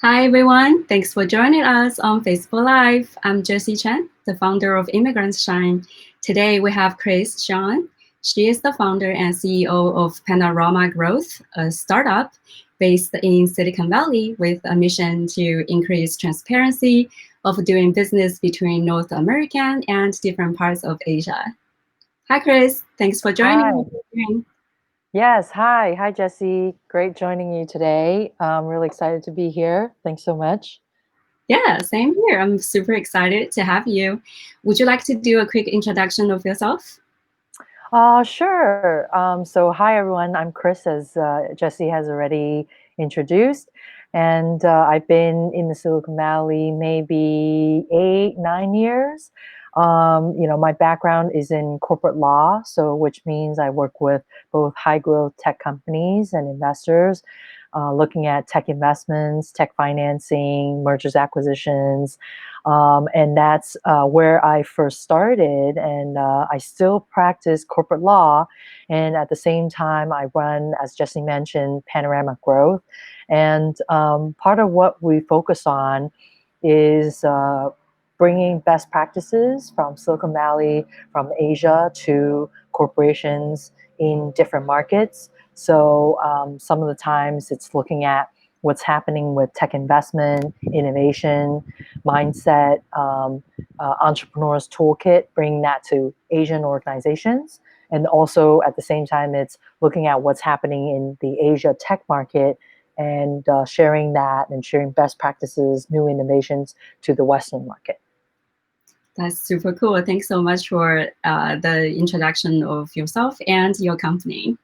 Hi, everyone. Thanks for joining us on Facebook Live. I'm Jessie Chen, the founder of Immigrants Shine. Today, we have Hsiang. She is the founder and CEO of Panorama Growth, a startup based in Silicon Valley with a mission to increase transparency of doing business between North American and different parts of Asia. Hi, Chris. Thanks for joining Hi. me. Yes. Hi. Hi, Jesse. Great joining you today. I'm really excited to be here. Thanks so much. Yeah, same here. I'm super excited to have you. Would you like to do a quick introduction of yourself? Sure. Hi, everyone. I'm Chris, as Jesse has already introduced. And I've been in the Silicon Valley maybe 8, 9 years. My background is in corporate law, so which means I work with both high growth tech companies and investors, looking at tech investments, tech financing, mergers, acquisitions. And that's where I first started. And I still practice corporate law. And at the same time, I run, as Jesse mentioned, Panorama Growth. And part of what we focus on is bringing best practices from Silicon Valley, from Asia to corporations in different markets. So some of the times it's looking at what's happening with tech investment, innovation, mindset, entrepreneurs toolkit, bringing that to Asian organizations. And also at the same time, it's looking at what's happening in the Asia tech market and sharing that and sharing best practices, new innovations to the Western market. That's super cool. Thanks so much for the introduction of yourself and your company.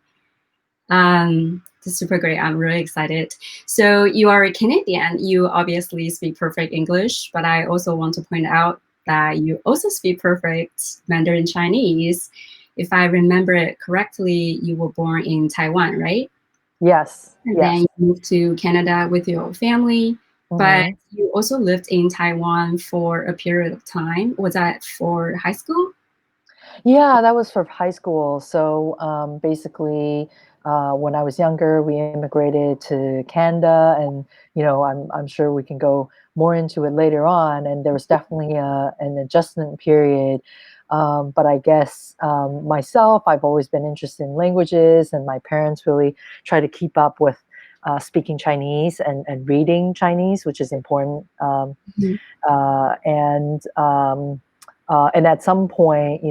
That's super great. I'm really excited. So you are a Canadian. You obviously speak perfect English, but I also want to point out that you also speak perfect Mandarin Chinese. If I remember it correctly, you were born in Taiwan, right? Yes, And then yes. you moved to Canada with your family, but Mhm. you also lived in Taiwan for a period of time. Was that for high school? Yeah, that was for high school. So basically, when I was younger, we immigrated to Canada, and I'm sure we can go more into it later on. And there was definitely an adjustment period. But I guess myself, I've always been interested in languages, and my parents really try to keep up with speaking Chinese and reading Chinese, which is important. Mhm. And at some point,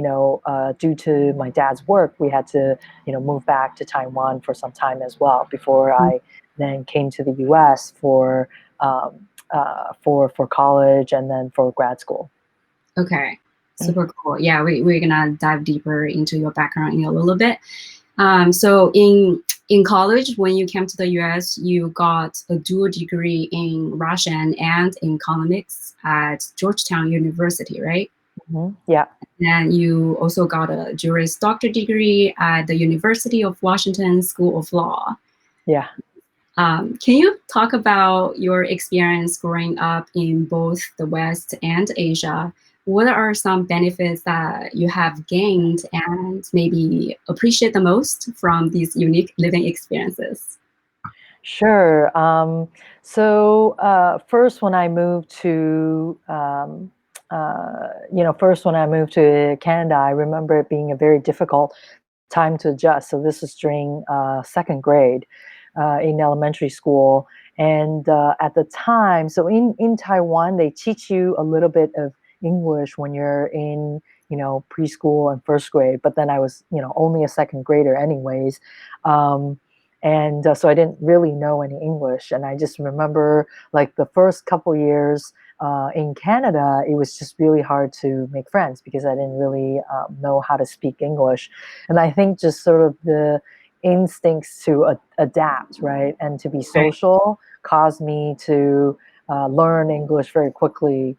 due to my dad's work, we had to, move back to Taiwan for some time as well before I then came to the U.S. For college and then for grad school. Okay, super cool. Yeah, we're gonna dive deeper into your background in a little bit. So in college, when you came to the US, you got a dual degree in Russian and in economics at Georgetown University, right? Yeah. And you also got a Juris Doctor degree at the University of Washington School of Law. Yeah. Can you talk about your experience growing up in both the West and Asia? What are some benefits that you have gained and maybe appreciate the most from these unique living experiences? Sure. First, when I moved to, first when I moved to Canada, I remember it being a very difficult time to adjust. So this was during second grade in elementary school, and at the time, so in Taiwan, they teach you a little bit of English when you're in preschool and first grade. But then I was only a second grader, anyways. Um, and so I didn't really know any English, and I just remember like the first couple years in Canada, it was just really hard to make friends because I didn't really know how to speak English, and I think just sort of the instincts to adapt, right, and to be Right. social caused me to learn English very quickly.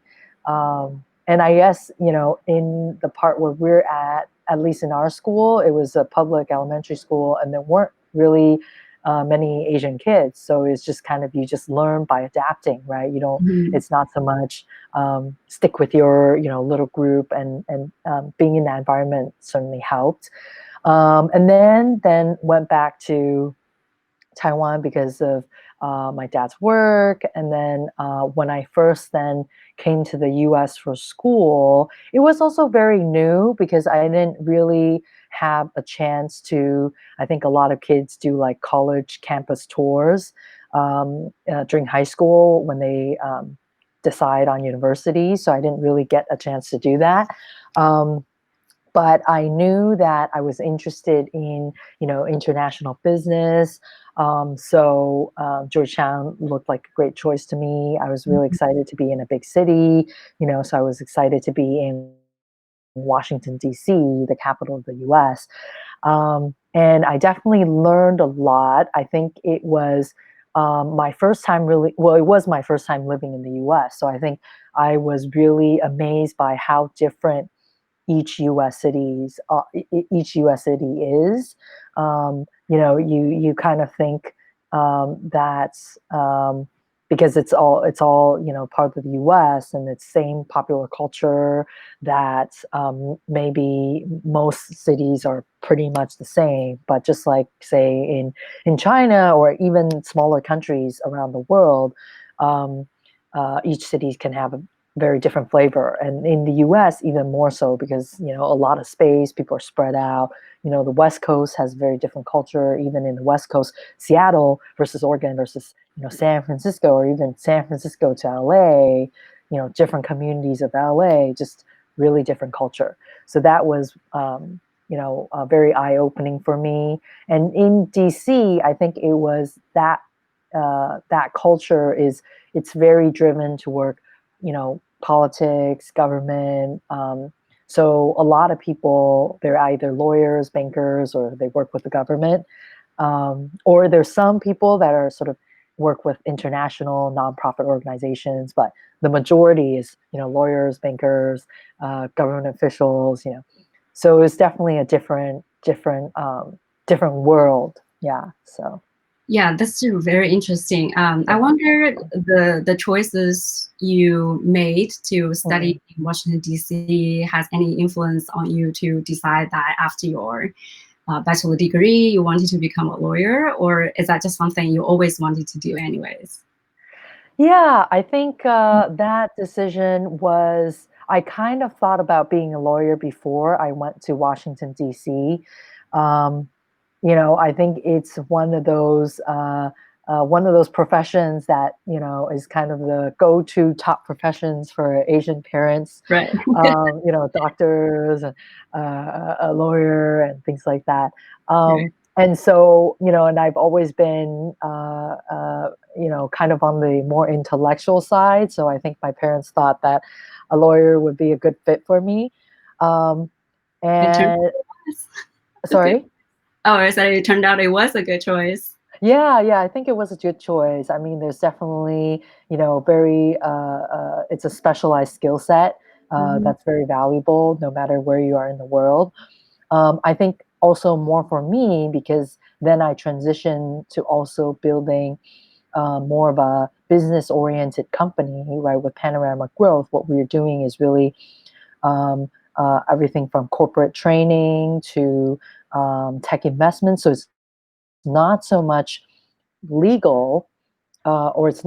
And I guess in the part where we're at least in our school, it was a public elementary school, and there weren't really many Asian kids. So it's just kind of you just learn by adapting, right? You don't. Mhm. It's not so much stick with your little group, and being in that environment certainly helped. And then went back to Taiwan because of my dad's work. And then when I first then came to the US for school, it was also very new because I didn't really have a chance to, I think a lot of kids do like college campus tours during high school when they decide on university. So I didn't really get a chance to do that. Um, but I knew that I was interested in, international business. So Georgetown looked like a great choice to me. I was really excited to be in a big city, so I was excited to be in Washington, D.C., the capital of the US. And I definitely learned a lot. I think it was my first time really, well, it was my first time living in the US. So I think I was really amazed by how different each U.S. city is. You kind of think that because it's all part of the U.S. and it's same popular culture that maybe most cities are pretty much the same. But just like say in China or even smaller countries around the world, each city can have a very different flavor, and in the US even more so because a lot of space, people are spread out. The West Coast has very different culture. Even in the West Coast, Seattle versus Oregon versus San Francisco, or even San Francisco to LA, different communities of LA, just really different culture. So that was very eye-opening for me. And in DC, I think it was that culture it's very driven to work, politics, government. So a lot of people, they're either lawyers, bankers, or they work with the government. Or there's some people that are sort of work with international nonprofit organizations, but the majority is, lawyers, bankers, government officials, So it's definitely a different world. Yeah. So. Yeah, that's very interesting. I wonder the choices you made to study in Washington, D.C. has any influence on you to decide that after your bachelor degree, you wanted to become a lawyer, or is that just something you always wanted to do anyways? Yeah, I think that decision was, I kind of thought about being a lawyer before I went to Washington, D.C. Um, I think it's one of those professions that, is kind of the go-to top professions for Asian parents, Right. doctors, and a lawyer and things like that. Right. And so, and I've always been, kind of on the more intellectual side. So I think my parents thought that a lawyer would be a good fit for me. Um, It turned and out good. sorry. Oh, I said it turned out it was a good choice. Yeah, I think it was a good choice. I mean, there's definitely, very, it's a specialized skill set Mhm. that's very valuable no matter where you are in the world. I think also more for me because then I transitioned to also building more of a business-oriented company, right? With Panorama Growth, what we're doing is really everything from corporate training to tech investments. So it's not so much legal, or it's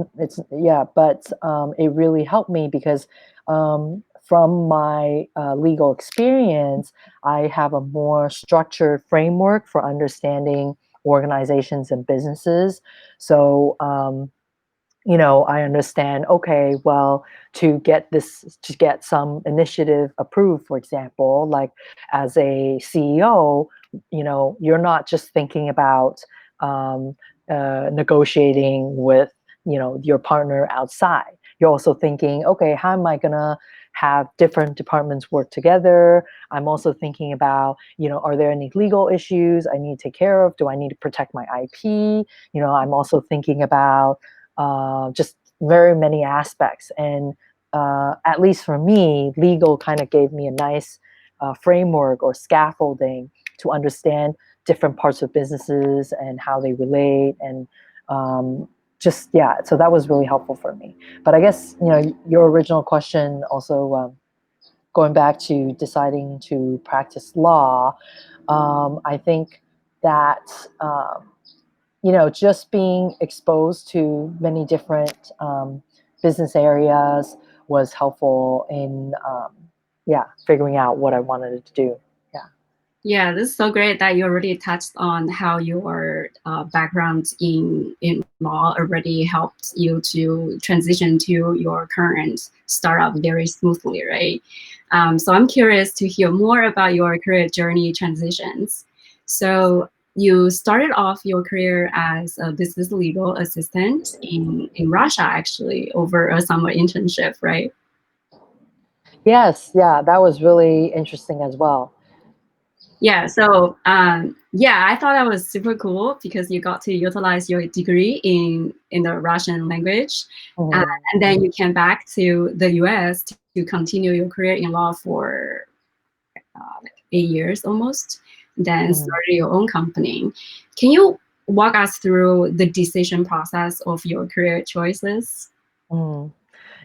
yeah, but it really helped me because from my legal experience, I have a more structured framework for understanding organizations and businesses. So I understand, okay, well, to get some initiative approved, for example, like as a CEO, you're not just thinking about um, negotiating with, your partner outside. You're also thinking, okay, how am I going to have different departments work together? I'm also thinking about, are there any legal issues I need to take care of? Do I need to protect my IP? I'm also thinking about just very many aspects. And at least for me, legal kind of gave me a nice framework or scaffolding to understand different parts of businesses and how they relate. And just, yeah, so that was really helpful for me. But I guess, your original question also, going back to deciding to practice law, I think that just being exposed to many different business areas was helpful in figuring out what I wanted to do. Yeah. Yeah, this is so great that you already touched on how your background in law already helped you to transition to your current startup very smoothly, right? So I'm curious to hear more about your career journey transitions. So you started off your career as a business legal assistant in Russia, actually, over a summer internship, right? Yes, yeah, that was really interesting as well. Yeah, so yeah, I thought that was super cool because you got to utilize your degree in the Russian language, Mhm. and then you came back to the US to continue your career in law for like 8 years almost, then Mhm. started your own company. Can you walk us through the decision process of your career choices? Mhm.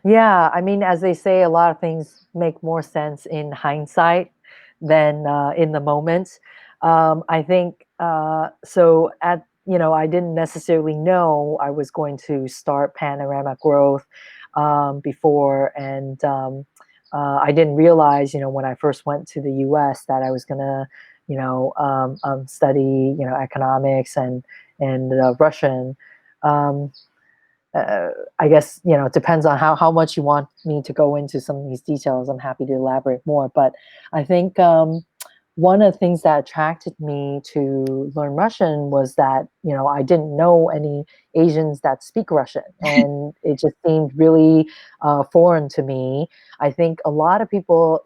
Yeah, I mean, as they say, a lot of things make more sense in hindsight than in the moment. I think so. I didn't necessarily know I was going to start Panorama Growth before, and I didn't realize, when I first went to the U.S. that I was gonna, study, economics and Russian. Um, uh, I guess it depends on how much you want me to go into some of these details. I'm happy to elaborate more, but I think one of the things that attracted me to learn Russian was that I didn't know any Asians that speak Russian, and it just seemed really foreign to me. I think a lot of people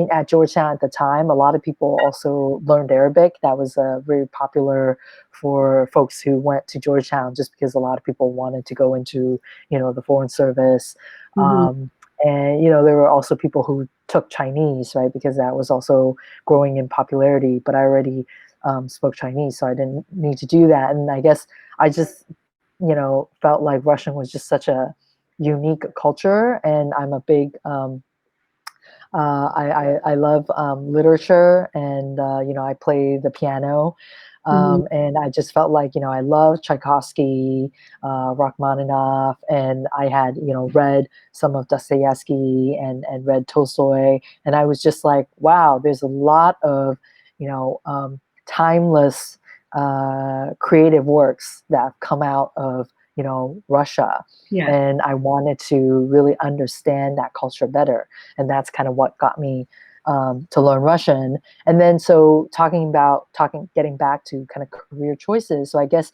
at Georgetown at the time, a lot of people also learned Arabic. That was very popular for folks who went to Georgetown, just because a lot of people wanted to go into, the foreign service. Mhm. And there were also people who took Chinese, right? Because that was also growing in popularity. But I already spoke Chinese, so I didn't need to do that. And I guess I just, felt like Russian was just such a unique culture, and I'm a big I love literature, and I play the piano, Mhm. and I just felt like I love Tchaikovsky, Rachmaninoff, and I had read some of Dostoevsky and read Tolstoy, and I was just like, wow, there's a lot of timeless creative works that have come out of Russia, Yeah. and I wanted to really understand that culture better, and that's kind of what got me to learn Russian. And then, so getting back to kind of career choices. So I guess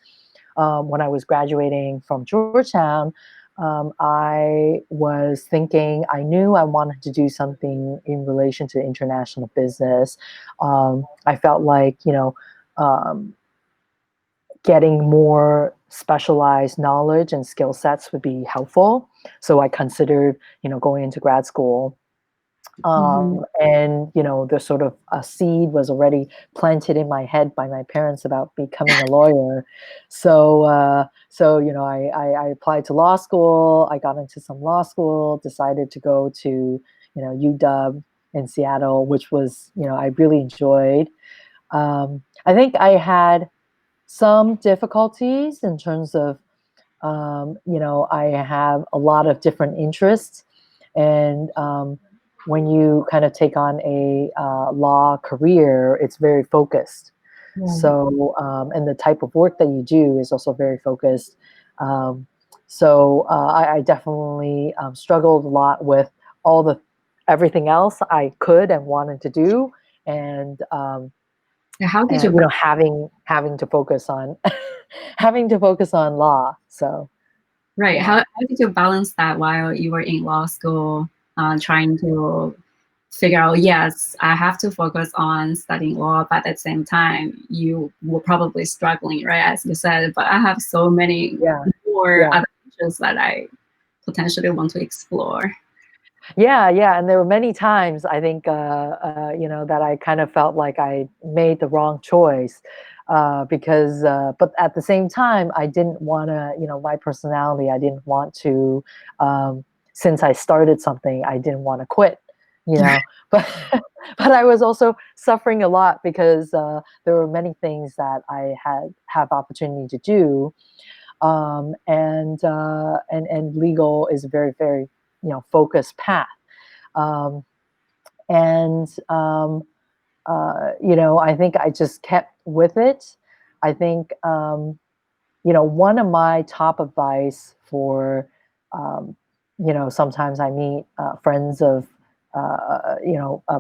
when I was graduating from Georgetown, I was thinking, I knew I wanted to do something in relation to international business. I felt like um, getting more specialized knowledge and skill sets would be helpful. So I considered, going into grad school. Mhm. And the sort of a seed was already planted in my head by my parents about becoming a lawyer. So I applied to law school. I got into some law school. Decided to go to UW in Seattle, which was I really enjoyed. I think I had some difficulties in terms of I have a lot of different interests, and when you kind of take on a law career, it's very focused. Right. So, and the type of work that you do is also very focused. Um, so I definitely struggled a lot with all the everything else I could and wanted to do, and How did you having to focus on having to focus on law. So Right. yeah. How did you balance that while you were in law school, trying to figure out, yes, I have to focus on studying law, but at the same time, you were probably struggling, right? As you said, but I have so many Yeah. more Yeah. other interests that I potentially want to explore. Yeah, yeah, and there were many times I think, that I kind of felt like I made the wrong choice, but at the same time, I didn't want to, my personality, I didn't want to, since I started something, I didn't want to quit. you know. But but I was also suffering a lot because there were many things that I have opportunity to do, and legal is a very, very, focused path. Um, and I think I just kept with it. I think one of my top advice for, sometimes I meet friends of,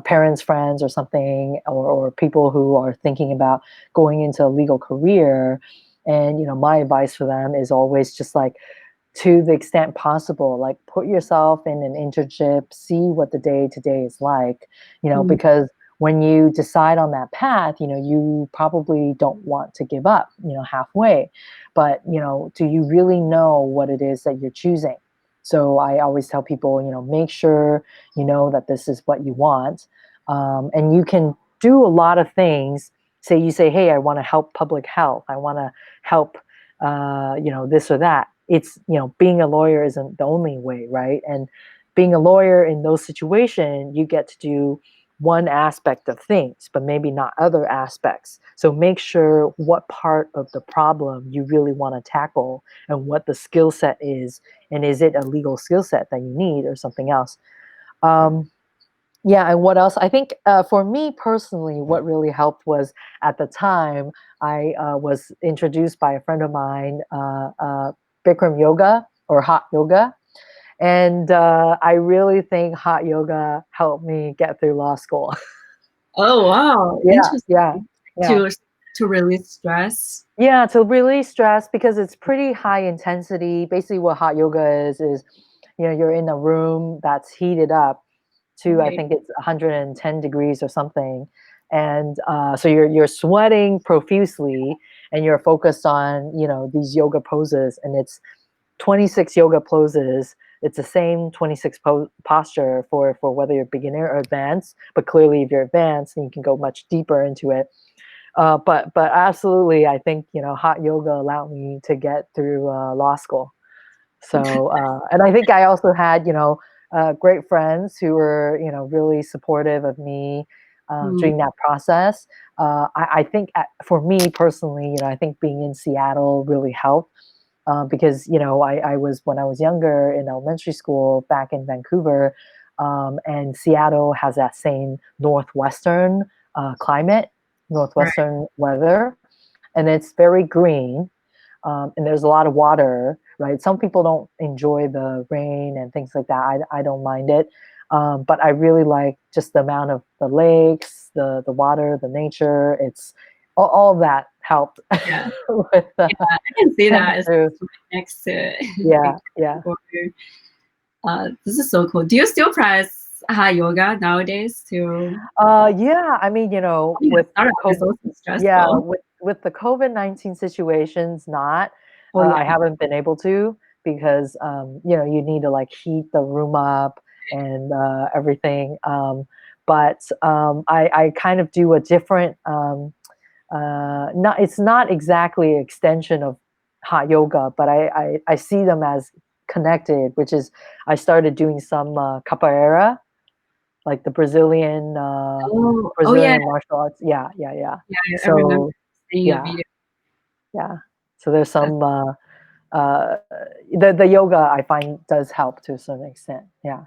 parents, friends, or something, or people who are thinking about going into a legal career. And, my advice for them is always just like, to the extent possible, like put yourself in an internship, see what the day to day is like, Mm, because when you decide on that path, you probably don't want to give up, halfway. But, do you really know what it is that you're choosing? So I always tell people, make sure you know that this is what you want. And you can do a lot of things. Say you say, hey, I want to help public health. I want to help, this or that. It's, being a lawyer isn't the only way, right? And being a lawyer in those situations, you get to do one aspect of things, but maybe not other aspects. So make sure what part of the problem you really want to tackle and what the skill set is. And is it a legal skill set that you need or something else? Yeah, and what else? I think for me personally, what really helped was at the time I was introduced by a friend of mine, Bikram yoga or hot yoga. And I really think hot yoga helped me get through law school. oh wow, Yeah, yeah, interesting. yeah. To to release stress. Yeah, to release stress because it's pretty high intensity. Basically, what hot yoga is, you're in a room that's heated up to, I Right. think it's 110 degrees or something, and so you're sweating profusely, and you're focused on these yoga poses, and it's 26 yoga poses. It's the same 26 posture for whether you're beginner or advanced. But clearly, if you're advanced, then you can go much deeper into it. But absolutely, I think hot yoga allowed me to get through law school. So and I think I also had great friends who were really supportive of me Mm, during that process. I think for me personally, I think being in Seattle really helped because I was when I was younger in elementary school back in Vancouver, and Seattle has that same northwestern climate, right. northwestern weather, and it's very green, and there's a lot of water. Right, some people don't enjoy the rain and things like that. I don't mind it, but I really like just the amount of the lakes, the water, the nature. It's all of that helped Yeah, with yeah, I can see getting that. It's through. right next to Yeah, yeah. this is so cool. Do you still practice hot yoga nowadays too? Yeah, I mean, I mean, the with startup is COVID, also yeah, stressful. with the COVID-19 situations, not, Oh I yeah. haven't been able to because, you need to like heat the room up and everything. But I kind of do a different, not, it's not exactly an extension of hot yoga, but I see them as connected, which is I started doing some capoeira, like the Oh yeah, Brazilian martial arts. Yeah, yeah, yeah. yeah. I remember So seeing a yeah, video. yeah. So there's That's some uh, the yoga I find does help to a certain extent. Yeah.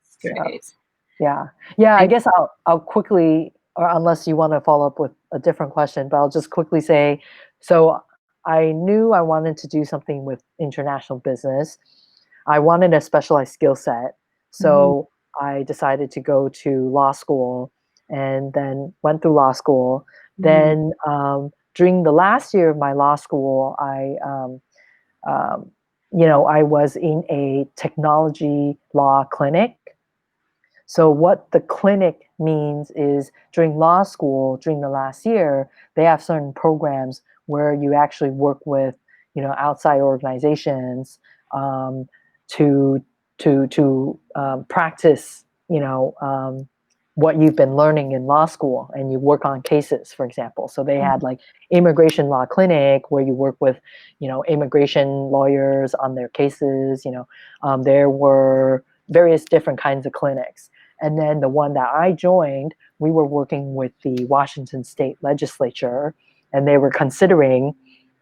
So great. yeah, yeah. I Thank guess I'll quickly, or unless you want to follow up with a different question, but I'll just quickly say, so I knew I wanted to do something with international business. I wanted a specialized skill set, you. so I decided to go to law school, and then went through law school. Mhm, Then during the last year of my law school, um, I was in a technology law clinic. So what the clinic means is during law school, during the last year, they have certain programs where you actually work with, outside organizations, um, to practice, what you've been learning in law school, and you work on cases, for example. So they had like immigration law clinic where you work with, immigration lawyers on their cases. There were various different kinds of clinics. And then the one that I joined, we were working with the Washington State Legislature, and they were considering,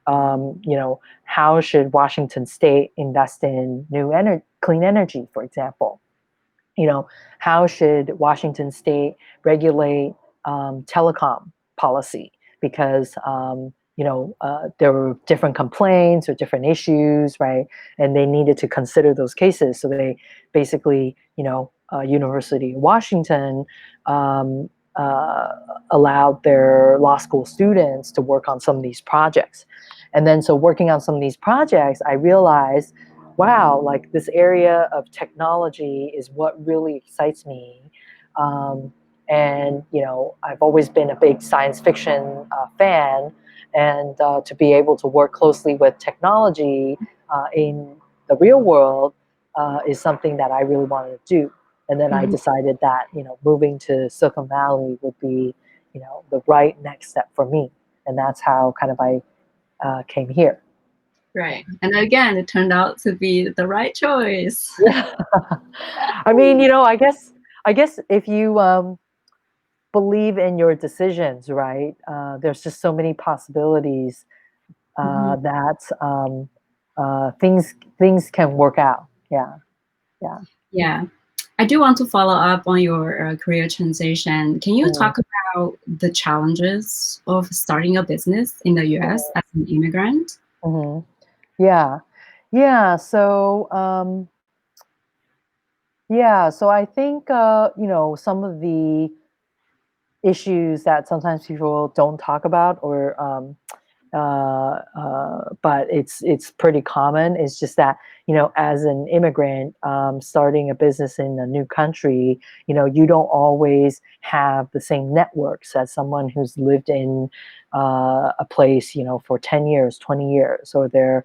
how should Washington State invest in clean energy, for example? How should Washington State regulate telecom policy? Because there were different complaints or different issues, right? And they needed to consider those cases. So they basically, University of Washington um, uh, allowed their law school students to work on some of these projects. And then, so working on some of these projects, I realized, wow, like this area of technology is what really excites me. And I've always been a big science fiction fan, and to be able to work closely with technology in the real world is something that I really wanted to do. And then I Mhm. decided that moving to Silicon Valley would be the right next step for me, and that's how kind of I came here. Right. And again, it turned out to be the right choice. Yeah. I mean, I guess if you believe in your decisions, right? There's just so many possibilities Mhm. that things can work out. Yeah, yeah. Yeah. I do want to follow up on your career transition. Can you Mm, talk about the challenges of starting a business in the US as an immigrant? mhm. Yeah, yeah. So I think some of the issues that sometimes people don't talk about, or but it's pretty common. It's just that as an immigrant starting a business in a new country, you don't always have the same networks as someone who's lived in a place for 10 years, 20 years, or their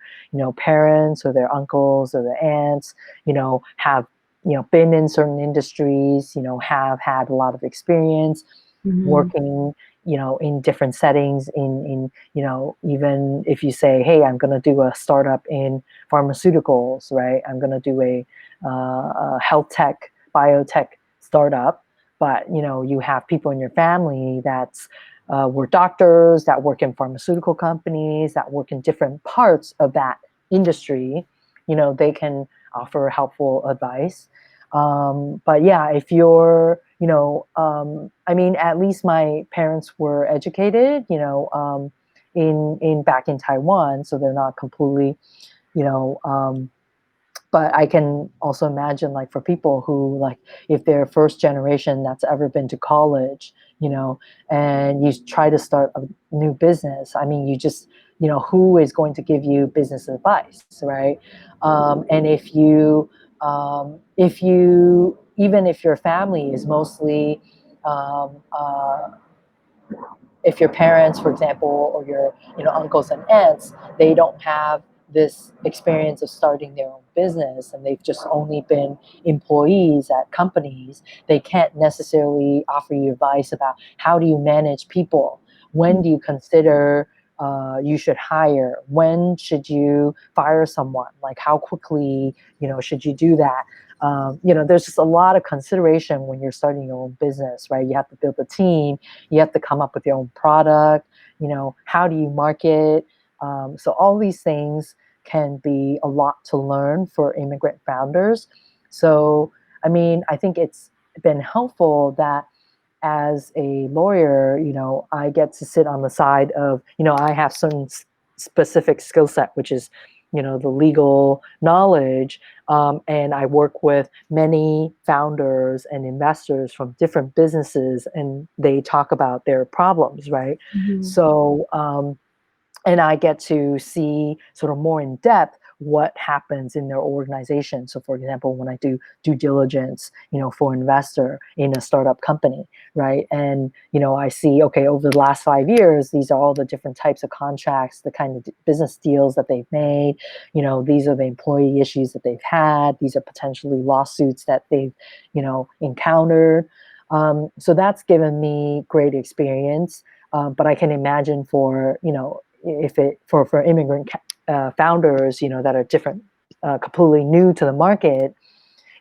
parents or their uncles or their aunts have been in certain industries, have had a lot of experience Mhm. working in different settings, in even if you say, hey, I'm going to do a startup in pharmaceuticals, right? I'm going to do a health tech, biotech startup, but you have people in your family that's were doctors, that work in pharmaceutical companies, that work in different parts of that industry. They can offer helpful advice. But yeah, if you're, I mean, at least my parents were educated, in back in Taiwan, so they're not completely, you know, um, but I can also imagine, like, for people who, like, if they're first generation that's ever been to college, and you try to start a new business, I mean, you just, who is going to give you business advice, right? And if you, even if your family is mostly um, uh, if your parents, for example, or your uncles and aunts, they don't have this experience of starting their own business, and they've just only been employees at companies, they can't necessarily offer you advice about how do you manage people, when do you consider you should hire, when should you fire someone, like how quickly should you do that. There's just a lot of consideration when you're starting your own business, right? You have to build a team, you have to come up with your own product, how do you market. So all these things can be a lot to learn for immigrant founders. So I mean, I think it's been helpful that as a lawyer, I get to sit on the side of, I have some specific skill set, which is, the legal knowledge. And I work with many founders and investors from different businesses, and they talk about their problems, right? Mhm. So, and I get to see sort of more in depth what happens in their organization. So, for example, when I do due diligence, for an investor in a startup company, right? And I see, okay, over the last 5 years, these are all the different types of contracts, the kind of business deals that they've made. These are the employee issues that they've had. These are potentially lawsuits that they've, encountered. So that's given me great experience. But I can imagine for if it for immigrant founders, that are different, completely new to the market,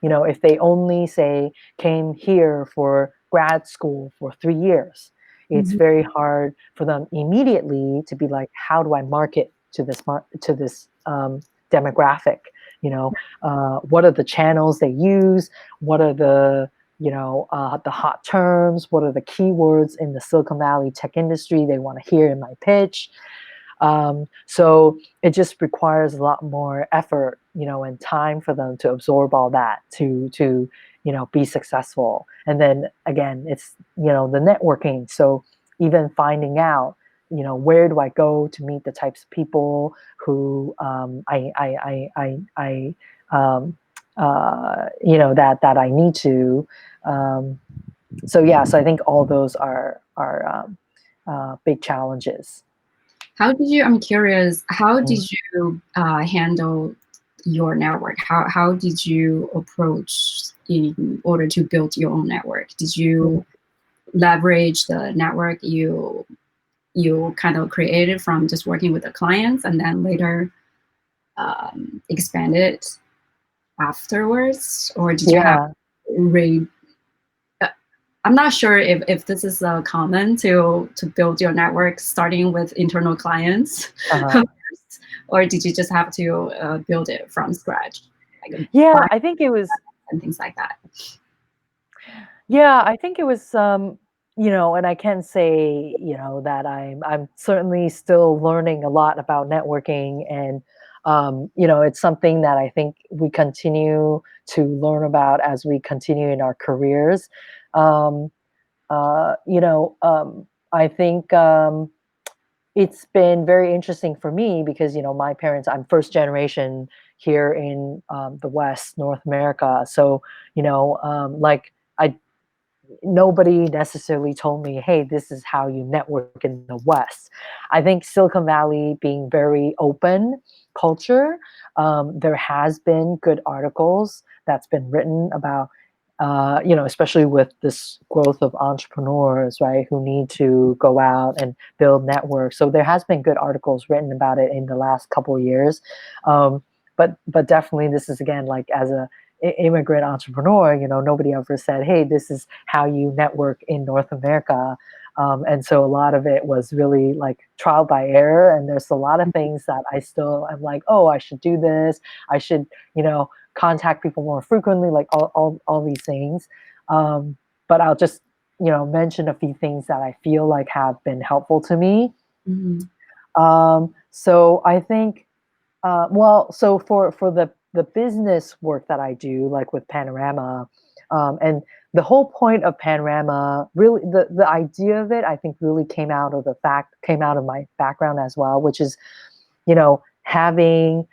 if they only say came here for grad school for 3 years, it's Mhm. very hard for them immediately to be like, how do I market to this demographic? What are the channels they use? What are the hot terms? What are the keywords in the Silicon Valley tech industry they want to hear in my pitch? So it just requires a lot more effort, and time for them to absorb all that to be successful. And then again, it's the networking. So even finding out, where do I go to meet the types of people who that I need to. So yeah, so I think all those are big challenges. I'm curious, how Mm. did you handle your network? How did you approach in order to build your own network? Did you leverage the network you kind of created from just working with the clients and then later expand it afterwards? Or did you have Yeah. re I'm not sure if this is common to build your network starting with internal clients Uh-huh. first, or did you just have to build it from scratch, like a Yeah, buy I think it was. and things like that? Yeah, I think it was. And I can say, that I'm certainly still learning a lot about networking, and it's something that I think we continue to learn about as we continue in our careers. Um, I think. It's been very interesting for me because my parents, I'm first generation here in the West, North America. So like I nobody necessarily told me, hey, this is how you network in the West. I think Silicon Valley being very open culture, there has been good articles that's been written about, especially with this growth of entrepreneurs, right, who need to go out and build networks. So there has been good articles written about it in the last couple of years. But definitely this is, again, like, as a immigrant entrepreneur, nobody ever said, hey, this is how you network in North America. And so a lot of it was really like trial by error. And there's a lot of things that I still am like, oh, I should do this. I should, contact people more frequently, like all these things. But I'll just, mention a few things that I feel like have been helpful to me. Mhm. So I think, so for the business work that I do, like with Panorama, and the whole point of Panorama, really, the idea of it, I think, really came out of my background as well, which is, having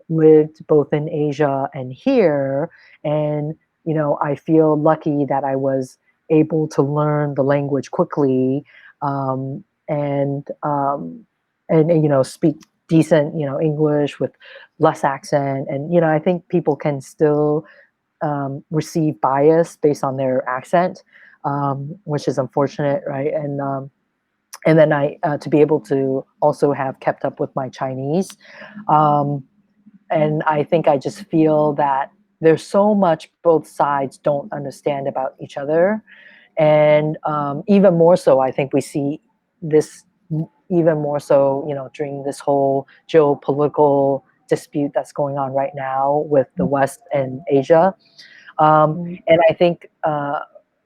lived both in Asia and here, and I feel lucky that I was able to learn the language quickly, um, and um, and speak decent English with less accent. And I think people can still receive bias based on their accent, which is unfortunate, right? And then I to be able to also have kept up with my Chinese. um, and I think I just feel that there's so much both sides don't understand about each other. And even more so, I think we see this even more so, during this whole geopolitical dispute that's going on right now with the West and Asia. And I think,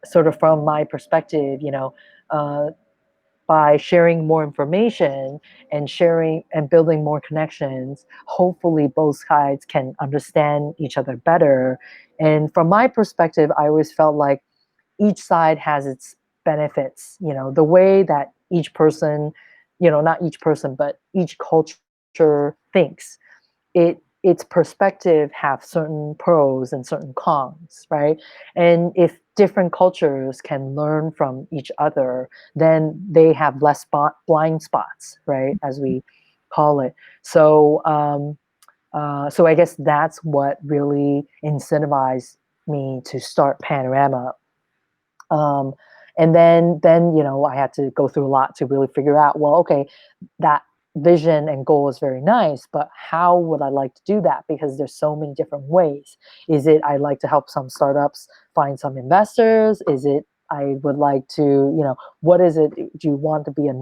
sort of from my perspective, uh, by sharing more information and sharing and building more connections, hopefully both sides can understand each other better. And from my perspective, I always felt like each side has its benefits. The way that each person, not each person, but each culture thinks, its perspective have certain pros and certain cons, right? And if different cultures can learn from each other, then they have less blind spots, right, as we call it. So I guess that's what really incentivized me to start Panorama. um, and then I had to go through a lot to really figure out, well, okay, that vision and goal is very nice, but how would I like to do that? Because there's so many different ways. Is it I like to help some startups find some investors? Is it I would like to, what is it? Do you want to be a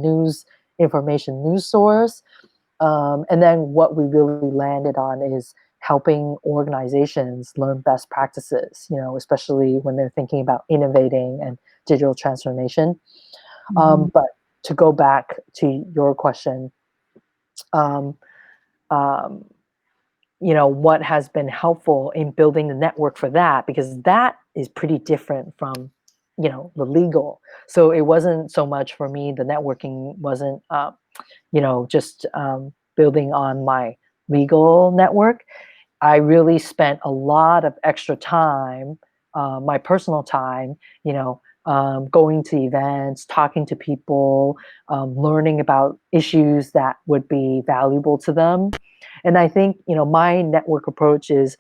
information news source? And then what we really landed on is helping organizations learn best practices, especially when they're thinking about innovating and digital transformation. But to go back to your question, um, um, what has been helpful in building the network for that, because that is pretty different from, the legal. So it wasn't so much for me, the networking wasn't, just building on my legal network. I really spent a lot of extra time, my personal time, going to events, talking to people, learning about issues that would be valuable to them. And I think, my network approach is,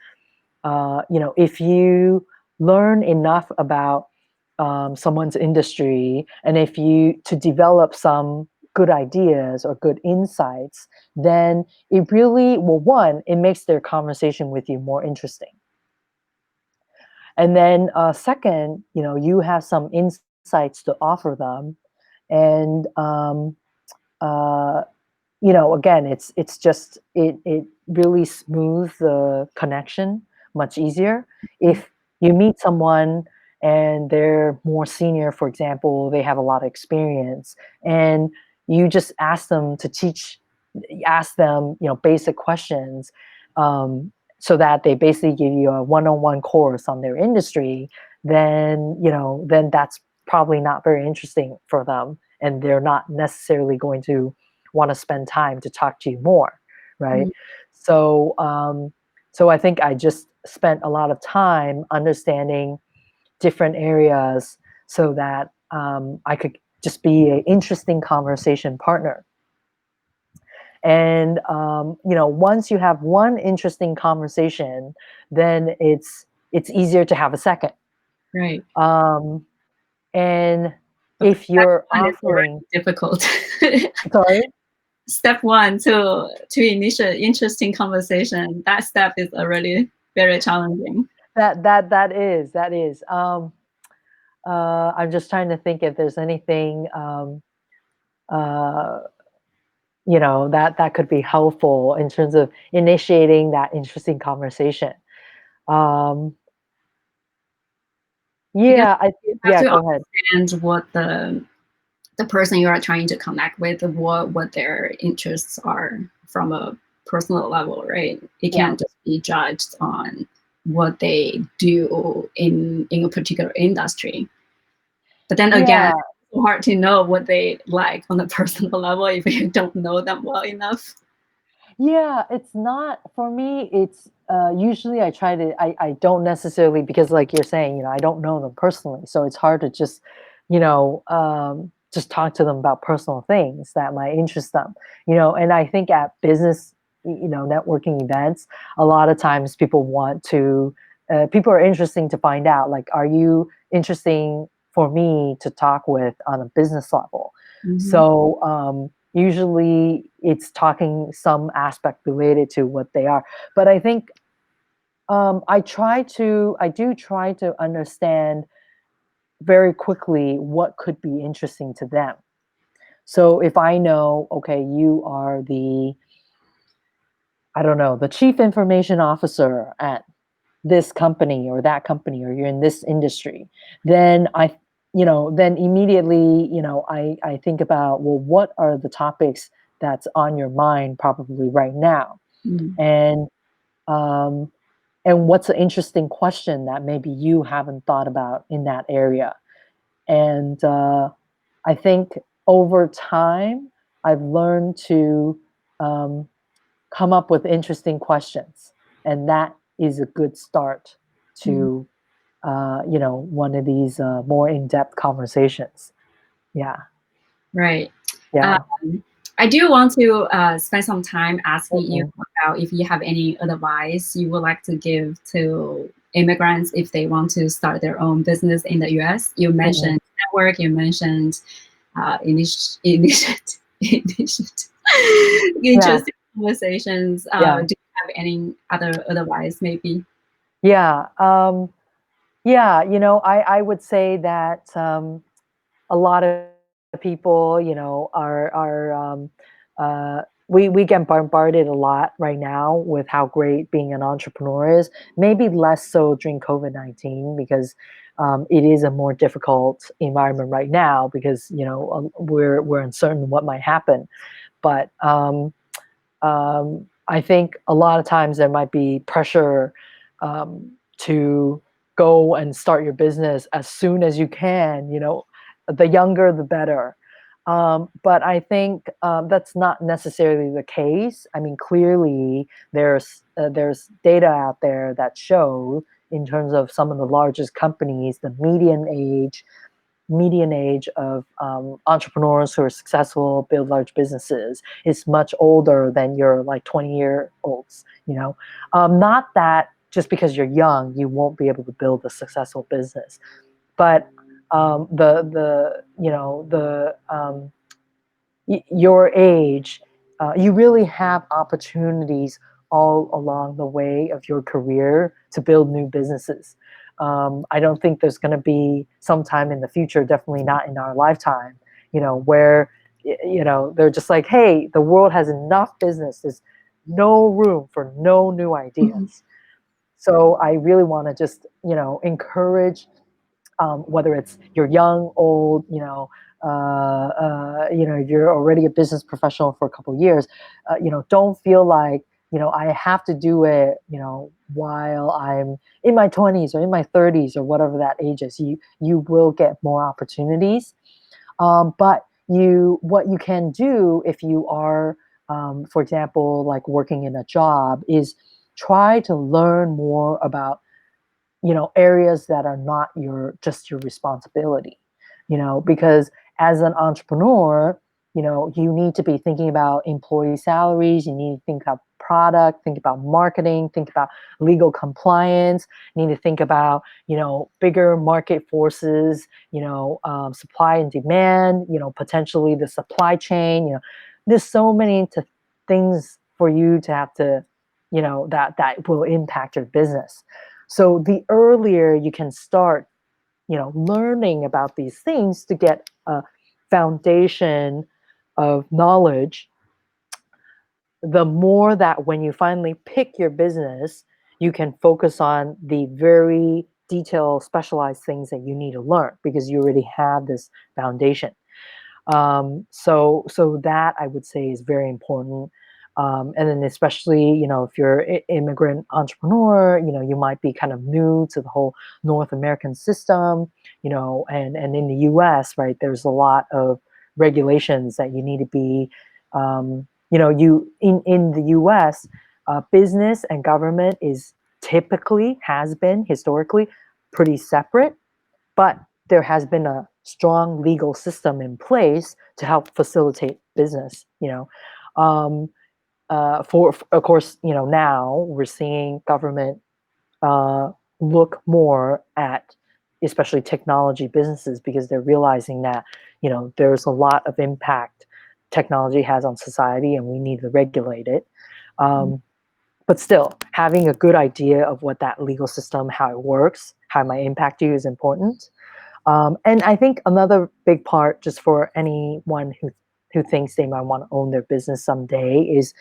if you learn enough about someone's industry, and if you to develop some good ideas or good insights, then it really, well, one, it makes their conversation with you more interesting. And then second, you have some insights to offer them. And uh, again, it's just it really smooths the connection much easier. If you meet someone and they're more senior, for example, they have a lot of experience, and you just ask them, basic questions, so that they basically give you a one-on-one course on their industry, then that's probably not very interesting for them, and they're not necessarily going to want to spend time to talk to you more, right? So, so I think I just spent a lot of time understanding different areas so that I could just be an interesting conversation partner. And once you have one interesting conversation, then it's easier to have a second. Right. And if you're offering, difficult. sorry. Step one to initiate interesting conversation. That step is already very challenging. That is. I'm just trying to think if there's anything that could be helpful in terms of initiating that interesting conversation. Yeah, you have to go ahead. understand what the person you are trying to connect with, what their interests are from a personal level, right? It can't just be judged on what they do in a particular industry. But then again, it's hard to know what they like on a personal level if you don't know them well enough. Yeah, it's not for me. It's usually I don't necessarily, because like you're saying, I don't know them personally, so it's hard to just, just talk to them about personal things that might interest them, and I think at business, networking events, a lot of times people people are interesting to find out, like, are you interesting for me to talk with on a business level? So usually it's talking some aspect related to what they are. But I think I do try to understand very quickly what could be interesting to them. So if I know, okay, you are the chief information officer at this company or that company, or you're in this industry, then then immediately, I think about, well, what are the topics that's on your mind probably right now? And what's an interesting question that maybe you haven't thought about in that area? And I think over time, I've learned to come up with interesting questions, and that is a good start to one of these more in-depth conversations. Yeah. Right. Yeah. I do want to spend some time asking you about if you have any advice you would like to give to immigrants if they want to start their own business in the US. You mentioned network, you mentioned initiative. Yeah, Interesting conversations. yeah, Do you have any other advice, maybe? yeah. Yeah, I would say that a lot of people, we get bombarded a lot right now with how great being an entrepreneur is. Maybe less so during COVID-19 because it is a more difficult environment right now because we're uncertain what might happen. But I think a lot of times there might be pressure to go and start your business as soon as you can. The younger, the better. But I think that's not necessarily the case. I mean, clearly there's data out there that show in terms of some of the largest companies, the median age of entrepreneurs who are successful, build large businesses, is much older than your like 20-year-olds. Not that just because you're young, you won't be able to build a successful business, but your age, you really have opportunities all along the way of your career to build new businesses. I don't think there's going to be sometime in the future, definitely not in our lifetime, where they're just like, hey, the world has enough business. There's no room for no new Mhm. ideas. So I really want to just encourage, whether it's you're young, old, if you're already a business professional for a couple of years, don't feel like, I have to do it, while I'm in my 20s or in my 30s or whatever that age is. You will get more opportunities. But what you can do if you are, for example, like working in a job, is try to learn more about areas that are not your responsibility, because as an entrepreneur, you need to be thinking about employee salaries, you need to think about product, think about marketing, think about legal compliance, you need to think about bigger market forces, supply and demand, potentially the supply chain. There's so many things for you to have to, that will impact your business. So the earlier you can start, learning about these things to get a foundation of knowledge, the more that when you finally pick your business, you can focus on the very detailed, specialized things that you need to learn because you already have this foundation. So that I would say is very important. And then especially, if you're an immigrant entrepreneur, you might be kind of new to the whole North American system, and in the US, right, there's a lot of regulations that you need to be, in the US, business and government is typically, has been historically pretty separate, but there has been a strong legal system in place to help facilitate business. Um, for of course, now we're seeing government uh, look more at especially technology businesses because they're realizing that there's a lot of impact technology has on society and we need to regulate it. Um, but still, having a good idea of what that legal system, how it works, how it might impact you is important. And I think another big part, just for anyone who thinks they might want to own their business someday, is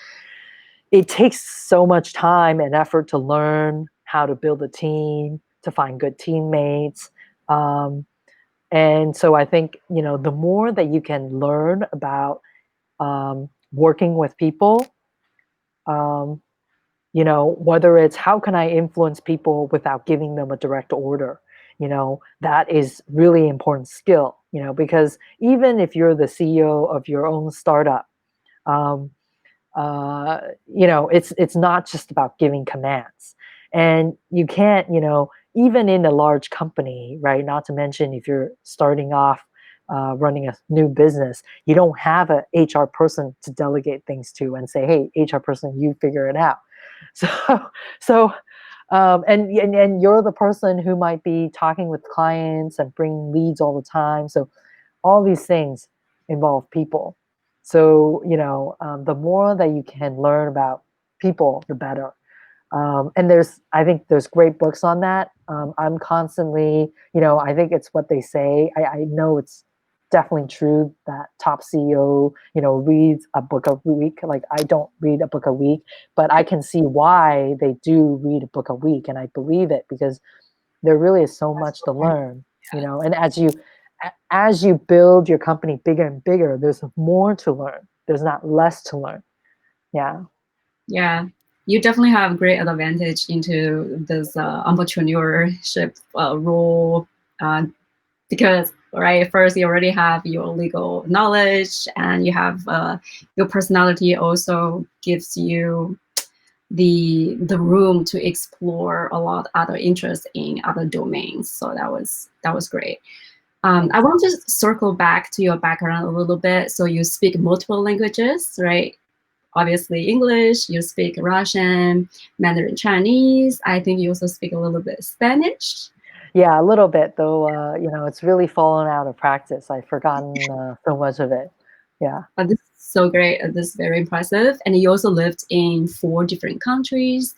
it takes so much time and effort to learn how to build a team, to find good teammates. Um, and so I think the more that you can learn about working with people, um, whether it's how can I influence people without giving them a direct order, that is really important skill, because even if you're the CEO of your own startup, um, it's not just about giving commands, and you can't, even in a large company, right? Not to mention if you're starting off running a new business, you don't have a HR person to delegate things to and say, "Hey, HR person, you figure it out." So, so, and you're the person who might be talking with clients and bringing leads all the time. So, all these things involve people. So, the more that you can learn about people, the better. And I think there's great books on that. I'm constantly, I think it's what they say. I know it's definitely true that top CEO, reads a book a week. Like I don't read a book a week, but I can see why they do read a book a week, and I believe it because there really is so much to learn. And as you build your company bigger and bigger, there's more to learn. There's not less to learn. Yeah. Yeah, you definitely have great advantage into this entrepreneurship role because right first you already have your legal knowledge and you have your personality also gives you the room to explore a lot other interests in other domains. So that was great. I want to circle back to your background a little bit. So you speak multiple languages, right? Obviously English, you speak Russian, Mandarin Chinese. I think you also speak a little bit Spanish. Yeah, a little bit though. It's really fallen out of practice. I've forgotten so much of it. Yeah. This is so great. This is very impressive. And you also lived in 4 different countries.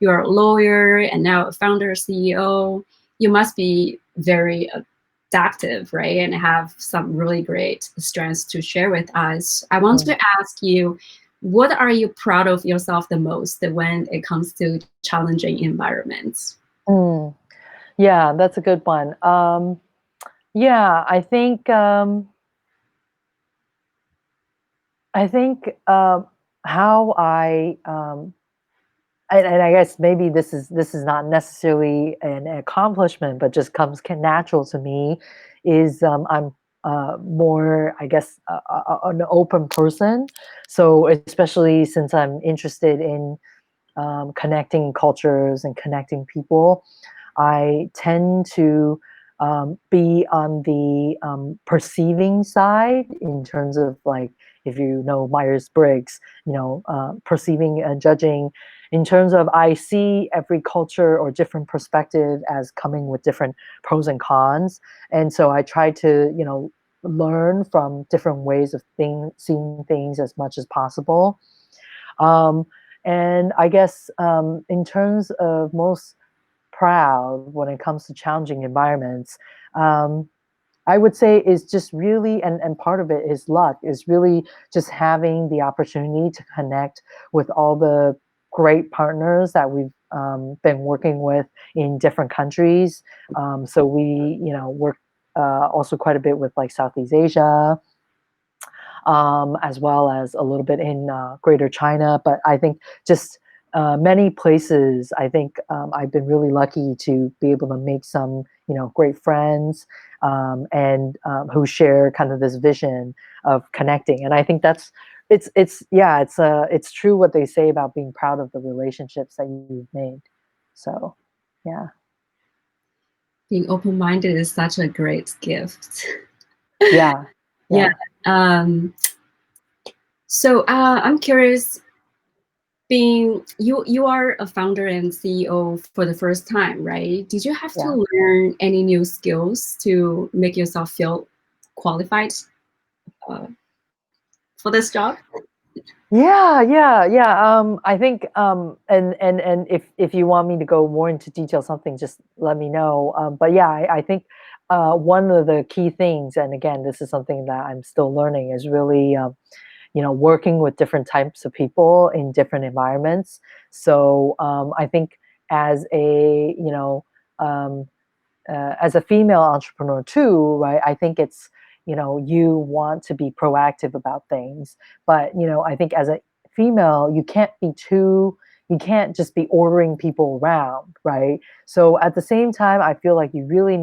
You are a lawyer and now a founder, CEO. You must be very adaptive, right? And have some really great strengths to share with us. I want to ask you, what are you proud of yourself the most when it comes to challenging environments? Mm. Yeah, that's a good one. Yeah, I think how and I guess maybe this is not necessarily an accomplishment, but just comes natural to me, is I'm more, I guess, an open person. So especially since I'm interested in connecting cultures and connecting people, I tend to be on the perceiving side in terms of, like, if you know Myers-Briggs, perceiving and judging in terms of I see every culture or different perspective as coming with different pros and cons. And so I try to, learn from different ways of seeing things as much as possible. Um, and I guess in terms of most proud when it comes to challenging environments, um, I would say is just really, and part of it is luck, is really just having the opportunity to connect with all the great partners that we've been working with in different countries. So we, work also quite a bit with like Southeast Asia, as well as a little bit in Greater China. But I think just many places, I think I've been really lucky to be able to make some, great friends, and who share kind of this vision of connecting. And I think it's true what they say about being proud of the relationships that you've made. So, yeah. Being open-minded is such a great gift. Yeah. Yeah. Yeah. So I'm curious, being you are a founder and CEO for the first time, right? Did you have Yeah. to learn any new skills to make yourself feel qualified uh, for this job? Yeah, yeah, yeah. I think, and if you want me to go more into detail, something, just let me know. But yeah, I think one of the key things, and again, this is something that I'm still learning, is really, working with different types of people in different environments. So I think as a, as a female entrepreneur too, right? I think it's, you want to be proactive about things, but I think as a female, you can't just be ordering people around, right? So at the same time, I feel like you really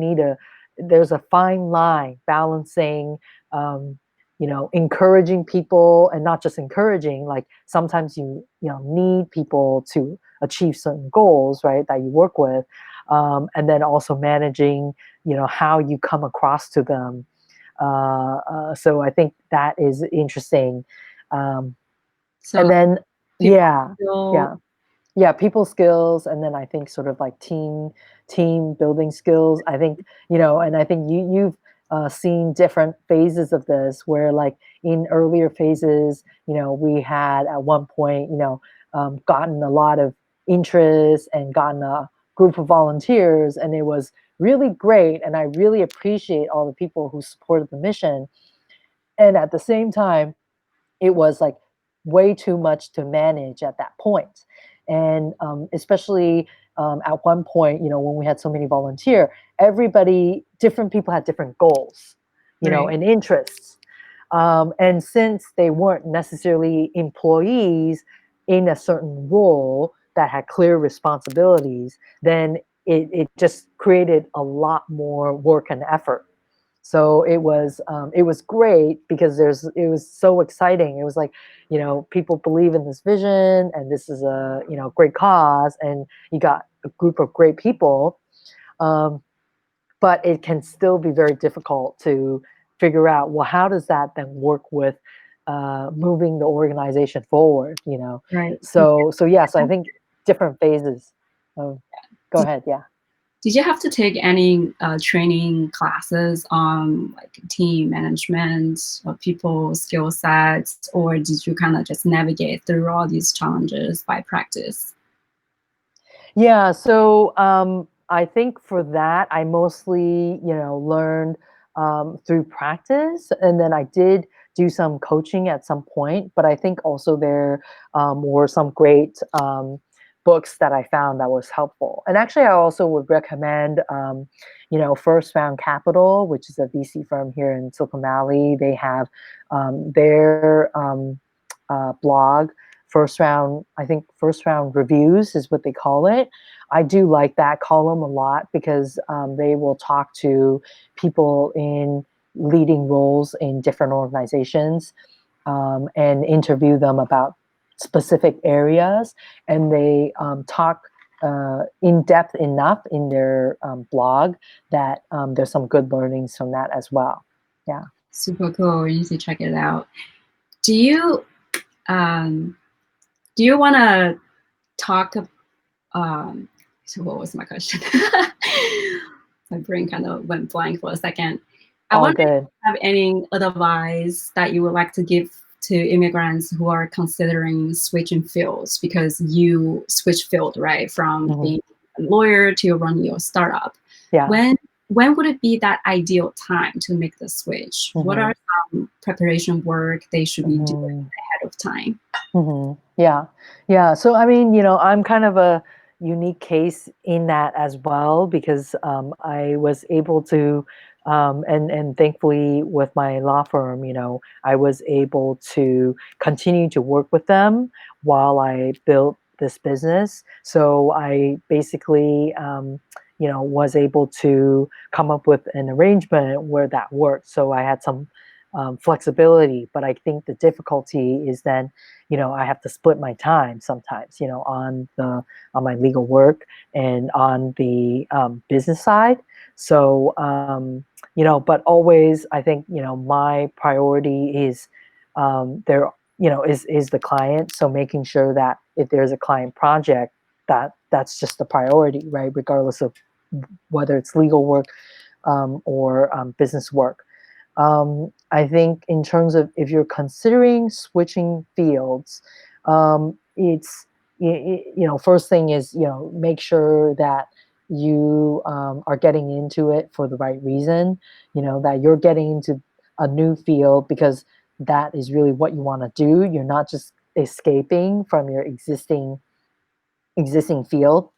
there's a fine line balancing, encouraging people, and not just encouraging, like sometimes you need people to achieve certain goals, right? That you work with, and then also managing, how you come across to them. So I think that is interesting. Um, So and then, people yeah, feel yeah, yeah, people skills, and then I think sort of like team building skills. I think, and I think you've seen different phases of this, where like in earlier phases, we had at one point, gotten a lot of interest and gotten a group of volunteers, and it was really great. And I really appreciate all the people who supported the mission. And at the same time, it was like way too much to manage at that point. And especially at one point, when we had so many volunteer, different people had different goals, Right. and interests. And since they weren't necessarily employees in a certain role that had clear responsibilities, then it just created a lot more work and effort. So it was great because it was so exciting. It was like, people believe in this vision, and this is a great cause, and you got a group of great people. Um, but it can still be very difficult to figure out, well, how does that then work with moving the organization forward? Right. So yes, I think different phases. Go Did, ahead, yeah. did you have to take any training classes on like team management or people skill sets, or did you kind of just navigate through all these challenges by practice? Yeah, so I think for that, I mostly, learned through practice, and then I did do some coaching at some point. But I think also there were some great books that I found that was helpful. And actually, I also would recommend, First Round Capital, which is a VC firm here in Silicon Valley. They have their blog, I think first round reviews is what they call it. I do like that column a lot because they will talk to people in leading roles in different organizations, and interview them about specific areas. And they talk in depth enough in their blog that there's some good learnings from that as well. Yeah. Super cool. You need to check it out. Do you um, do you want to talk? So what was my question? My brain kind of went blank for a second. I All wonder if good. you have any advice that you would like to give to immigrants who are considering switching fields, because you switch field, right, from Mhm. being a lawyer to running your startup. Yeah. When would it be that ideal time to make the switch? What Hmm. are some preparation work they should be doing Hmm. ahead of time? Yeah. Yeah. So, I mean, I'm kind of a unique case in that as well, because I was able to, and thankfully with my law firm, I was able to continue to work with them while I built this business. So I basically, was able to come up with an arrangement where that worked. So I had some flexibility, but I think the difficulty is then, I have to split my time sometimes, on my legal work and on the business side. So, but always, I think, my priority is there, is the client. So making sure that if there's a client project, that's just the priority, right? Regardless of whether it's legal work or business work. I think in terms of if you're considering switching fields, it's first thing is make sure that you are getting into it for the right reason. That you're getting into a new field because that is really what you want to do. You're not just escaping from your existing field.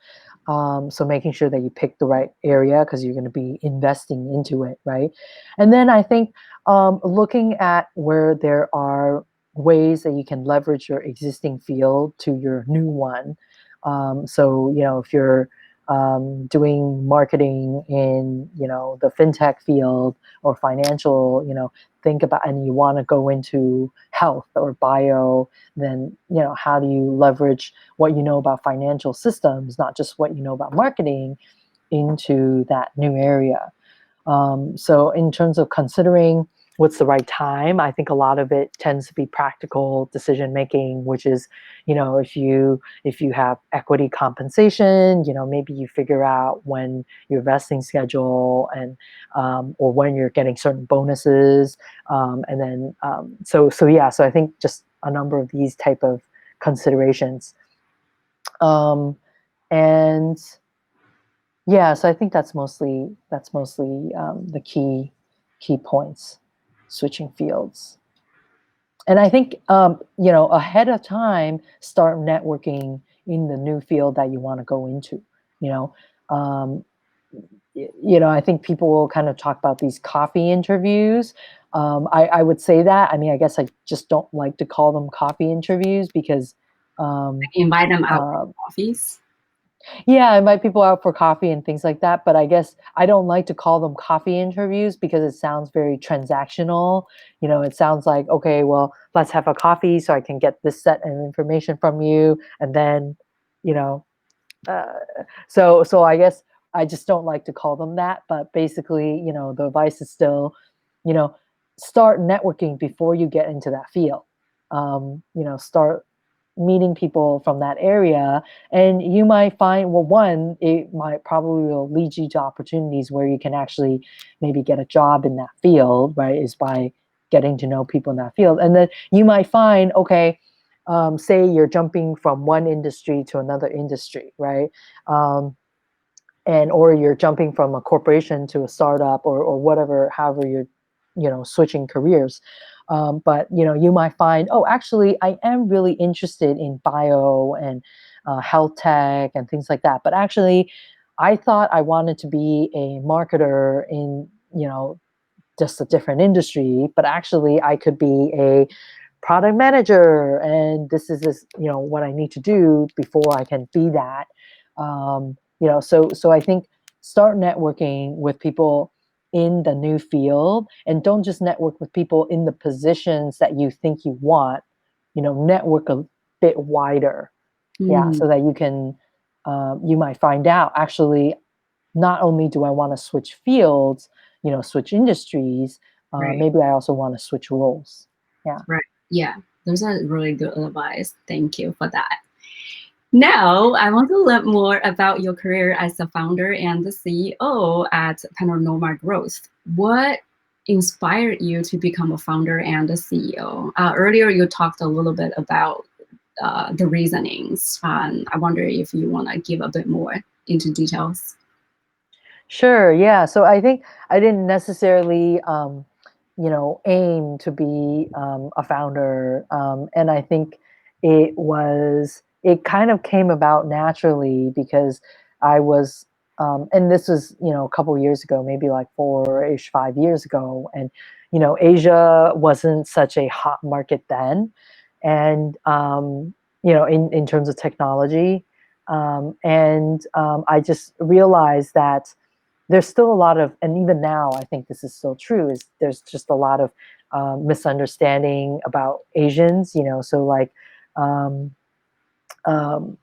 So making sure that you pick the right area because you're going to be investing into it, right? And then I think looking at where there are ways that you can leverage your existing field to your new one. So if you're doing marketing in the fintech field or financial, think about, and you want to go into health or bio, then how do you leverage what you know about financial systems, not just what you know about marketing, into that new area. So in terms of considering what's the right time. I think a lot of it tends to be practical decision making, which is, if you have equity compensation, maybe you figure out when your vesting schedule and or when you're getting certain bonuses, and then so I think just a number of these type of considerations, and yeah, so I think that's mostly the key points, switching fields. And I think ahead of time, start networking in the new field that you want to go into. You know, um, I think people will kind of talk about these coffee interviews. I would say that. I mean, I guess I just don't like to call them coffee interviews because Invite them out uh, for coffees. yeah, I invite people out for coffee and things like that. But I guess I don't like to call them coffee interviews because it sounds very transactional. It sounds like, okay, well, let's have a coffee so I can get this set of information from you. And then, you know, uh, so I guess I just don't like to call them that. But basically, the advice is still, you know, start networking before you get into that field. Start meeting people from that area, and you might find, well, one, it might probably will lead you to opportunities where you can actually maybe get a job in that field, right? Is by getting to know people in that field. And then you might find, okay, say you're jumping from one industry to another industry, right? And or you're jumping from a corporation to a startup, or whatever, however you're switching careers. But you might find, oh, actually I am really interested in bio and health tech and things like that, but actually I thought I wanted to be a marketer in just a different industry, but actually I could be a product manager, and this is what I need to do before I can be that. So I think start networking with people in the new field, and don't just network with people in the positions that you think you want. Network a bit wider, yeah, Mm, so that you might find out, actually, not only do I want to switch fields, switch industries, right, maybe I also want to switch roles. Yeah. right. Yeah, those are really good advice. Thank you for that. Now, I want to learn more about your career as the founder and the CEO at Panorama Growth. What inspired you to become a founder and a CEO? Earlier, you talked a little bit about the reasonings. I wonder if you want to give a bit more into details. Sure. Yeah. So I think I didn't necessarily, aim to be a founder, and I think it kind of came about naturally because I was, and this was a couple of years ago, maybe like 4-ish, 5 years ago, and Asia wasn't such a hot market then, and in terms of technology, and I just realized that there's still a lot of, and even now I think this is still true, is there's just a lot of misunderstanding about Asians. So like, um, um,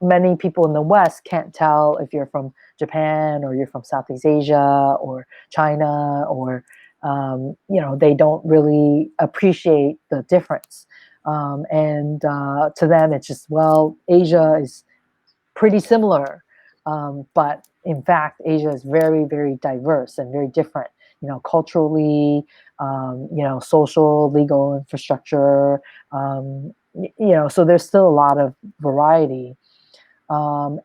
many people in the West can't tell if you're from Japan or you're from Southeast Asia or China, or they don't really appreciate the difference. And to them, it's just, well, Asia is pretty similar. But in fact, Asia is very, very diverse and very different, culturally, social, legal infrastructure, so there's still a lot of variety. I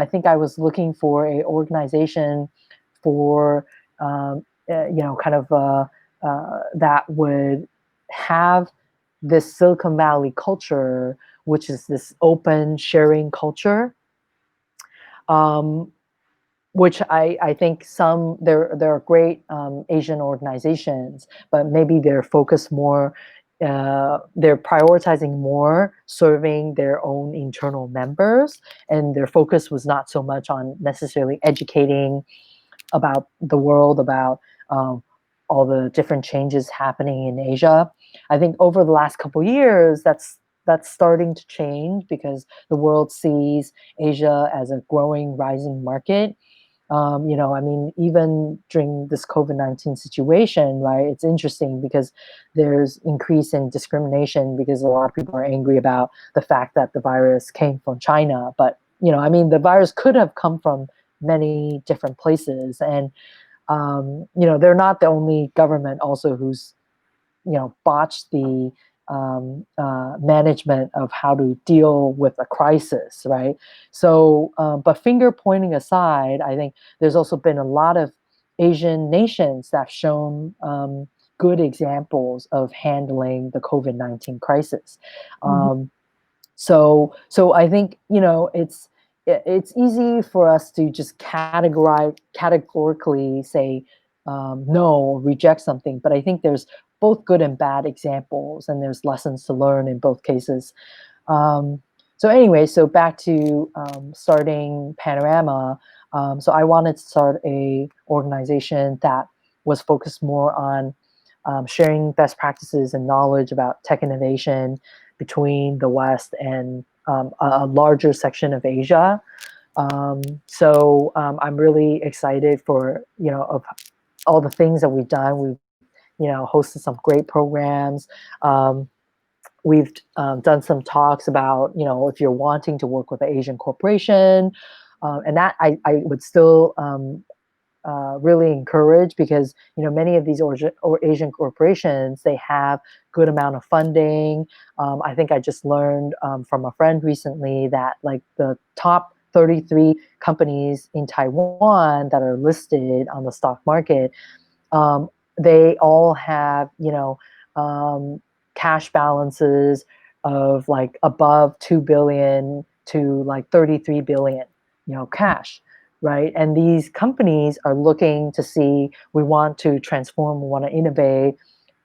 think I was looking for a organization for, kind of that would have this Silicon Valley culture, which is this open sharing culture, um, which I think there are great Asian organizations, but maybe they're focused more, they're prioritizing more serving their own internal members, and their focus was not so much on necessarily educating about the world, about all the different changes happening in Asia. I think over the last couple of years, that's starting to change because the world sees Asia as a growing, rising market. I mean, even during this COVID-19 situation, right, it's interesting because there's increase in discrimination because a lot of people are angry about the fact that the virus came from China. But, I mean, the virus could have come from many different places. And, they're not the only government also who's botched the management of how to deal with a crisis, right? So, but finger pointing aside, I think there's also been a lot of Asian nations that have shown good examples of handling the COVID-19 crisis. Mhm. So I think it's easy for us to just categorically say no or reject something, but I think there's both good and bad examples, and there's lessons to learn in both cases. Um, so anyway, so back to starting Panorama. So I wanted to start a organization that was focused more on sharing best practices and knowledge about tech innovation between the West and a larger section of Asia. So I'm really excited for of all the things that we've done. We've hosted some great programs. We've done some talks about if you're wanting to work with an Asian corporation, and that I would still really encourage, because many of these or Asian corporations, they have good amount of funding. I think I just learned from a friend recently that like the top 33 companies in Taiwan that are listed on the stock market, um, they all have cash balances of like above 2 billion to like 33 billion, cash, right? And these companies are looking to see, we want to transform, we want to innovate,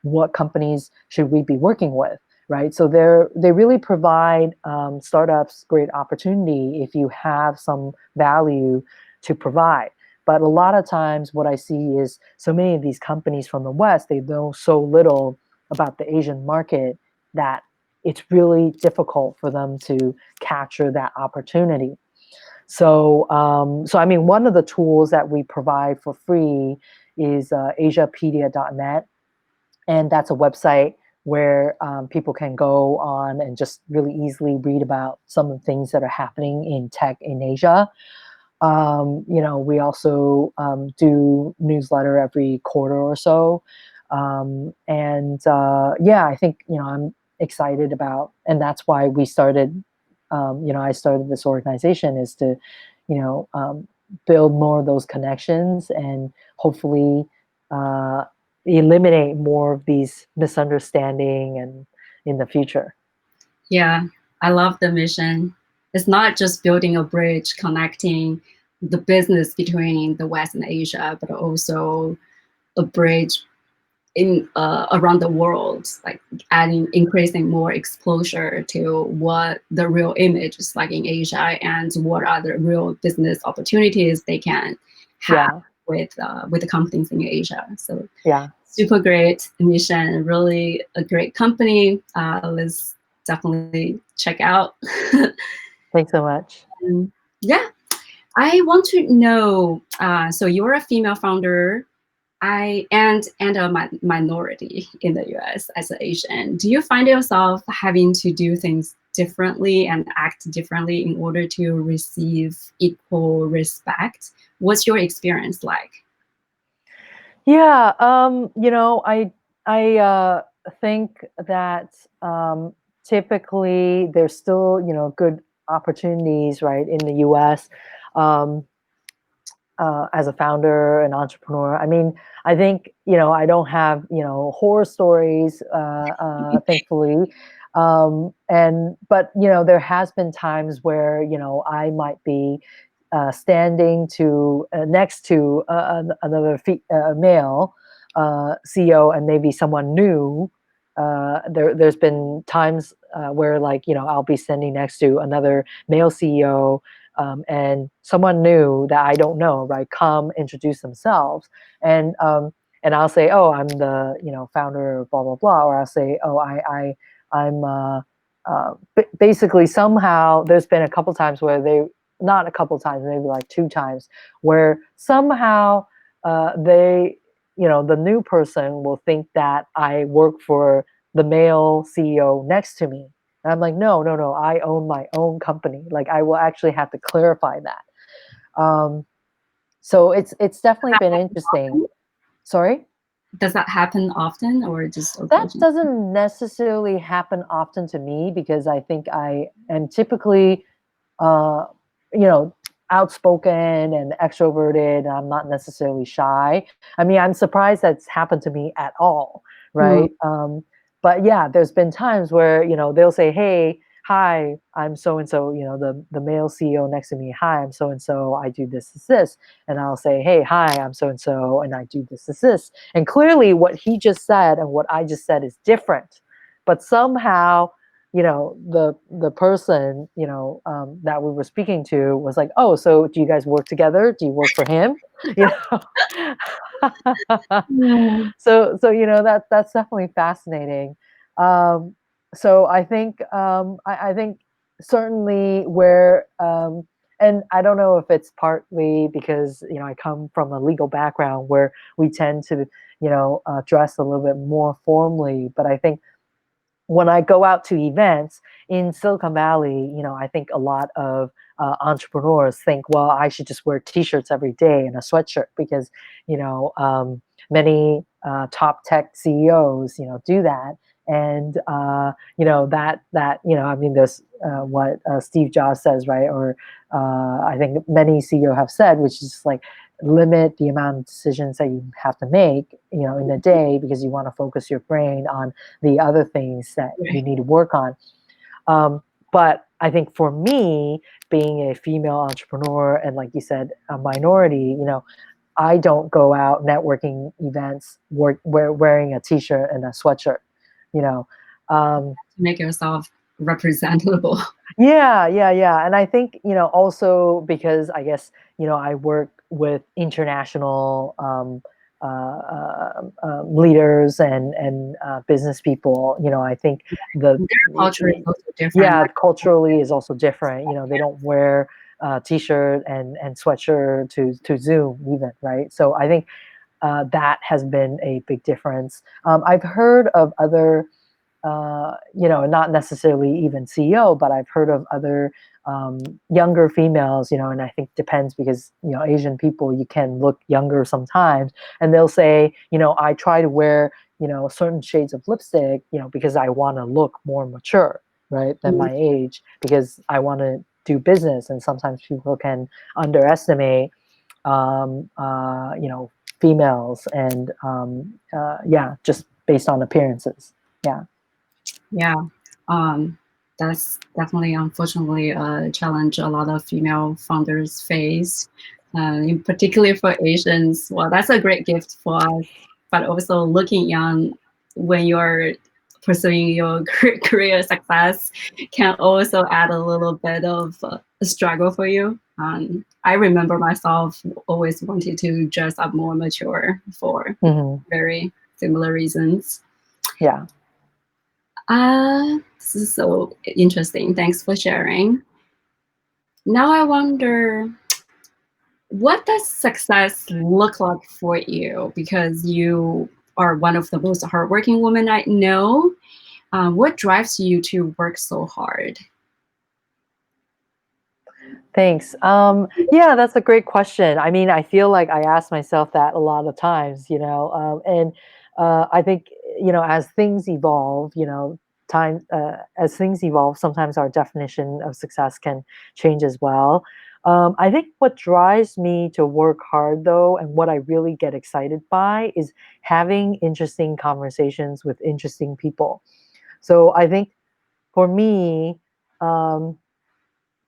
what companies should we be working with, right? So they really provide startups great opportunity if you have some value to provide. But a lot of times what I see is so many of these companies from the West, they know so little about the Asian market that it's really difficult for them to capture that opportunity. So I mean, one of the tools that we provide for free is asiapedia.net, and that's a website where people can go on and just really easily read about some of the things that are happening in tech in Asia. We also do newsletter every quarter or so. And I think, I'm excited about, and that's why we started, I started this organization, is to, you know, um, build more of those connections and hopefully uh, eliminate more of these misunderstanding and in the future. Yeah, I love the mission. It's not just building a bridge connecting the business between the West and Asia, but also a bridge in around the world, like increasing more exposure to what the real image is like in Asia and what are the real business opportunities they can have Yeah, with the companies in Asia. So yeah. super great mission, really a great company. Let's definitely check out. Thanks so much. And yeah, I want to know. So you're a female founder. And a minority in the U.S. as an Asian. Do you find yourself having to do things differently and act differently in order to receive equal respect? What's your experience like? Yeah, I think that typically there's still good opportunities, right, in the U.S. Um, as a founder and entrepreneur. I mean, I think I don't have horror stories, thankfully, and but there has been times where I might be standing to next to another male CEO, and maybe someone new. There's been times where like I'll be standing next to another male CEO, and someone new that I don't know, right, come introduce themselves, and I'll say, oh, I'm the founder of blah blah blah, or I'll say, oh, I'm basically somehow there's been a couple times where not a couple times, maybe like 2 times, where somehow they, the new person will think that I work for the male CEO next to me. And I'm like, no, no, no, I own my own company. Like, I will actually have to clarify that. So it's definitely been interesting. Sorry? Does that happen often or just That occasionally? doesn't necessarily happen often to me because I think I am typically, uh, you know, outspoken and extroverted. And I'm not necessarily shy. I mean, I'm surprised that's happened to me at all, Hmm. right? But yeah, there's been times where they'll say, "Hey, hi, I'm so and so." The male CEO next to me, "Hi, I'm so and so. I do this," and I'll say, "Hey, hi, I'm so and so, and I do this." And clearly, what he just said and what I just said is different, but somehow the person that we were speaking to was like, "Oh, so do you guys work together? Do you work for him?" you know Yeah. so that's definitely fascinating. So I think certainly where and I don't know if it's partly because I come from a legal background where we tend to dress a little bit more formally, but I think when I go out to events in Silicon Valley, I think a lot of entrepreneurs think, well, I should just wear T-shirts every day and a sweatshirt because, many top tech CEOs, do that, and I mean, there's what Steve Jobs says, right? Or I think many CEO have said, which is like limit the amount of decisions that you have to make, in a day because you want to focus your brain on the other things that you Right. need to work on. But I think for me, being a female entrepreneur and, like you said, a minority, I don't go out networking events wearing a t-shirt and a sweatshirt. You know, um, To make yourself representable. yeah. And I think, also because I guess, I work with international leaders and business people. I think the Their culture is also different. yeah, Like, culturally is also different. They don't wear t-shirt and sweatshirt to Zoom even, right? So I think that has been a big difference. I've heard of other not necessarily even CEO, but I've heard of other younger females, and I think depends because, Asian people, you can look younger sometimes, and they'll say, I try to wear, certain shades of lipstick, because I want to look more mature, right, than mm, my age, because I want to do business, and sometimes people can underestimate, females, and yeah, just based on appearances. Yeah. yeah. Um, that's definitely, unfortunately, a challenge a lot of female founders face, in particular for Asians. Well, that's a great gift for us, but also looking young when you're pursuing your career success can also add a little bit of a struggle for you. I remember myself always wanted to dress up more mature for Hmm. very similar reasons. Yeah. This is so interesting. Thanks for sharing. Now I wonder, what does success look like for you? Because you are one of the most hardworking women I know. What drives you to work so hard? Thanks. Yeah, that's a great question. I mean, I feel like I ask myself that a lot of times, and I think, as things evolve, as things evolve, sometimes our definition of success can change as well. I think what drives me to work hard, though, and what I really get excited by is having interesting conversations with interesting people. So I think for me, um,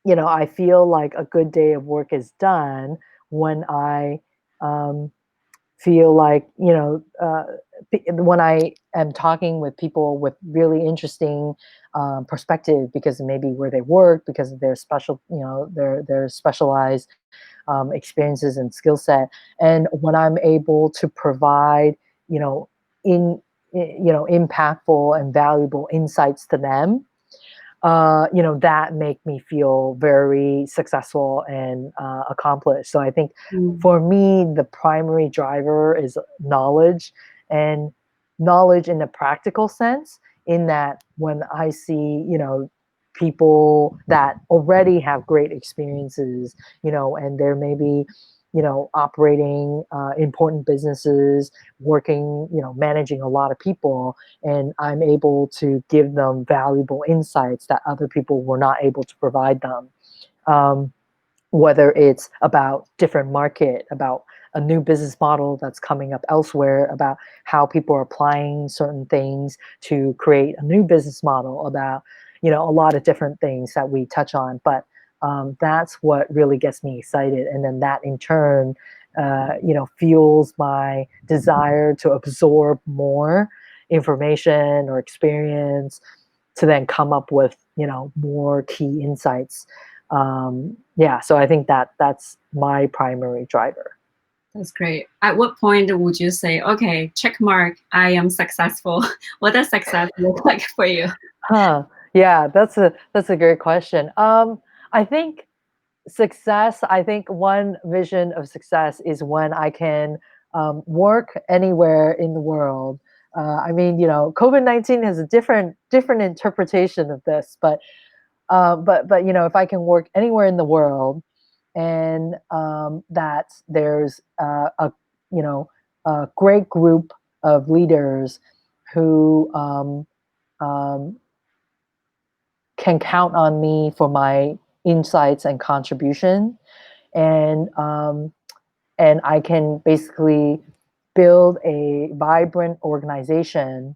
I feel like a good day of work is done when I um, feel like, when I am talking with people with really interesting perspective because maybe where they work, because of their special, their specialized experiences and skill set, and when I'm able to provide, you know, in impactful and valuable insights to them. that make me feel very successful and accomplished. So I think Mm. for me, the primary driver is knowledge, and knowledge in a practical sense, in that when I see, people that already have great experiences, and they're maybe, operating important businesses, working, managing a lot of people, and I'm able to give them valuable insights that other people were not able to provide them. Um, Whether it's about different market, about a new business model that's coming up elsewhere, about how people are applying certain things to create a new business model, about a lot of different things that we touch on. But that's what really gets me excited, and then that in turn, fuels my desire to absorb more information or experience to then come up with more key insights. Yeah, so I think that's my primary driver. That's great. At what point would you say, okay, check mark, I am successful? What does success look like for you? Huh. Yeah, that's a great question. I think success. I think one vision of success is when I can work anywhere in the world. I mean, COVID-19 has a different interpretation of this, but if I can work anywhere in the world, and that there's you know a great group of leaders who um, can count on me for my insights and contribution, and and I can basically build a vibrant organization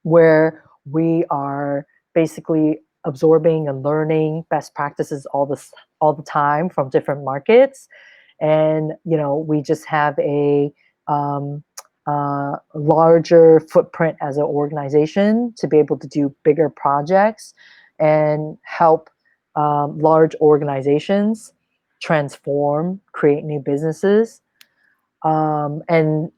where we are basically absorbing and learning best practices all the time from different markets, and we just have a um, larger footprint as an organization to be able to do bigger projects and help large organizations transform, create new businesses, and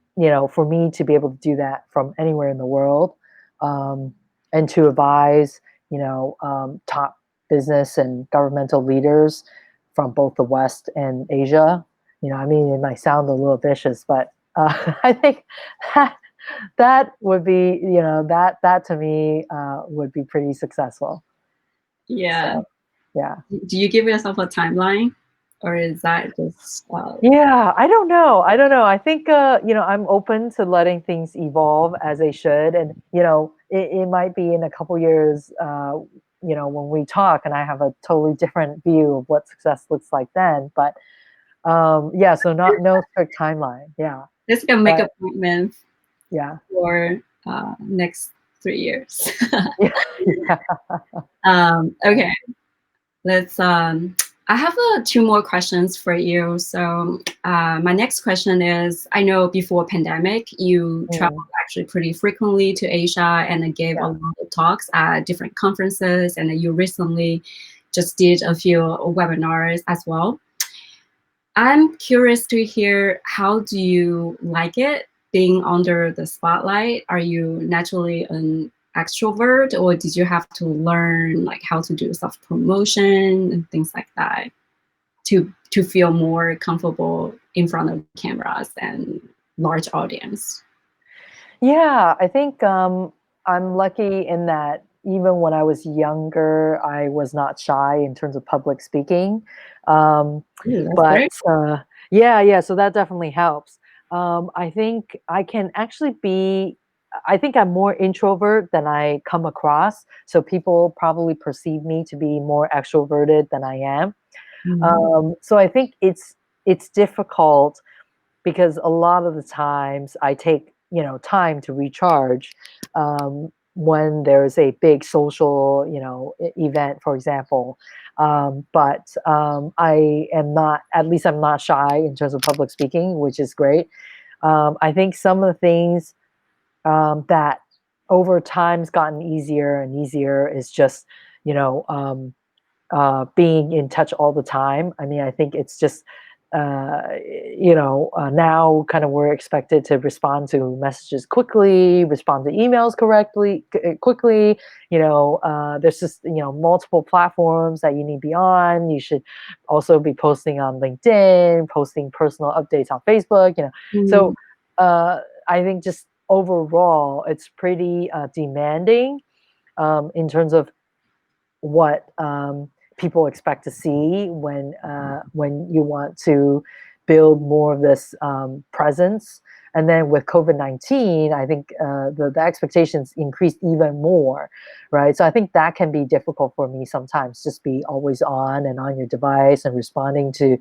for me to be able to do that from anywhere in the world, um, and to advise top business and governmental leaders from both the West and Asia. I mean, it might sound a little vicious, but I think that that would be, that to me would be pretty successful. Yeah. So, yeah. Do you give yourself a timeline, or is that just Yeah, I don't know. I don't know. I think I'm open to letting things evolve as they should, and it might be in a couple years, when we talk, and I have a totally different view of what success looks like then. But yeah, so not no strict timeline. Yeah, let's go make but appointments yeah, for next 3 years? yeah, yeah. Okay, let's. I have two more questions for you. So my next question is: I know before pandemic, you traveled Mm, actually pretty frequently to Asia and gave a yeah. lot of talks at different conferences, and you recently just did a few webinars as well. I'm curious to hear, how do you like it being under the spotlight? Are you naturally an extrovert, or did you have to learn like how to do self promotion and things like that to feel more comfortable in front of cameras and large audience? Yeah, I think I'm lucky in that even when I was younger, I was not shy in terms of public speaking. Um, Ooh, that's but great. yeah, so that definitely helps. I think I can actually be, I think I'm more introvert than I come across. So people probably perceive me to be more extroverted than I am. Mhm. So I think it's difficult because a lot of the times I take time to recharge when there's a big social event, for example. But I am not, at least I'm not shy in terms of public speaking, which is great. I think some of the things that over time's gotten easier and easier is just you know um, being in touch all the time. I mean, I think it's just now kind of we're expected to respond to messages quickly, respond to emails quickly. There's just multiple platforms that you need to be on. You should also be posting on LinkedIn, posting personal updates on Facebook. So Mm, I think just overall, it's pretty demanding in terms of what people expect to see when you want to build more of this presence. And then with COVID-19, I think the expectations increased even more, right? So I think that can be difficult for me sometimes, just be always on and on your device and responding to,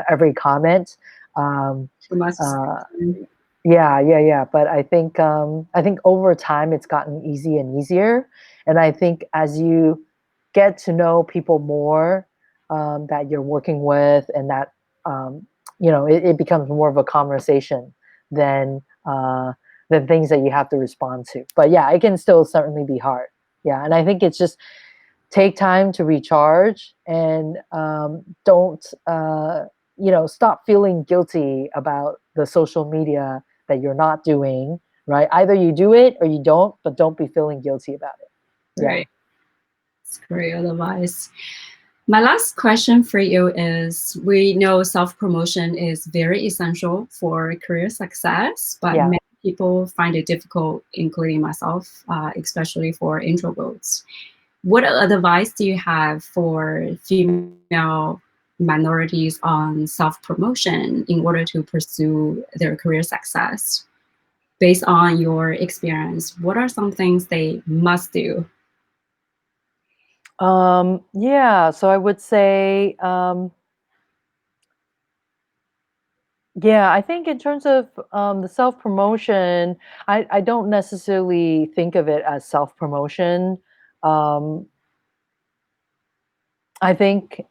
every comment. Um, too much. uh, yeah. But I think over time it's gotten easy and easier, and I think as you get to know people more that you're working with, and that it becomes more of a conversation than than things that you have to respond to. But yeah, it can still certainly be hard. Yeah, and I think it's just take time to recharge, and don't stop feeling guilty about the social media that you're not doing, right? Either you do it or you don't, but don't be feeling guilty about it. Yeah. Right. It's great advice. My last question for you is, we know self-promotion is very essential for career success, but Yeah. many people find it difficult, including myself, especially for introverts. What advice do you have for female minorities on self-promotion in order to pursue their career success? Based on your experience, what are some things they must do? Yeah, so I would say, yeah, I think in terms of the self promotion, I don't necessarily think of it as self promotion. Um, I think,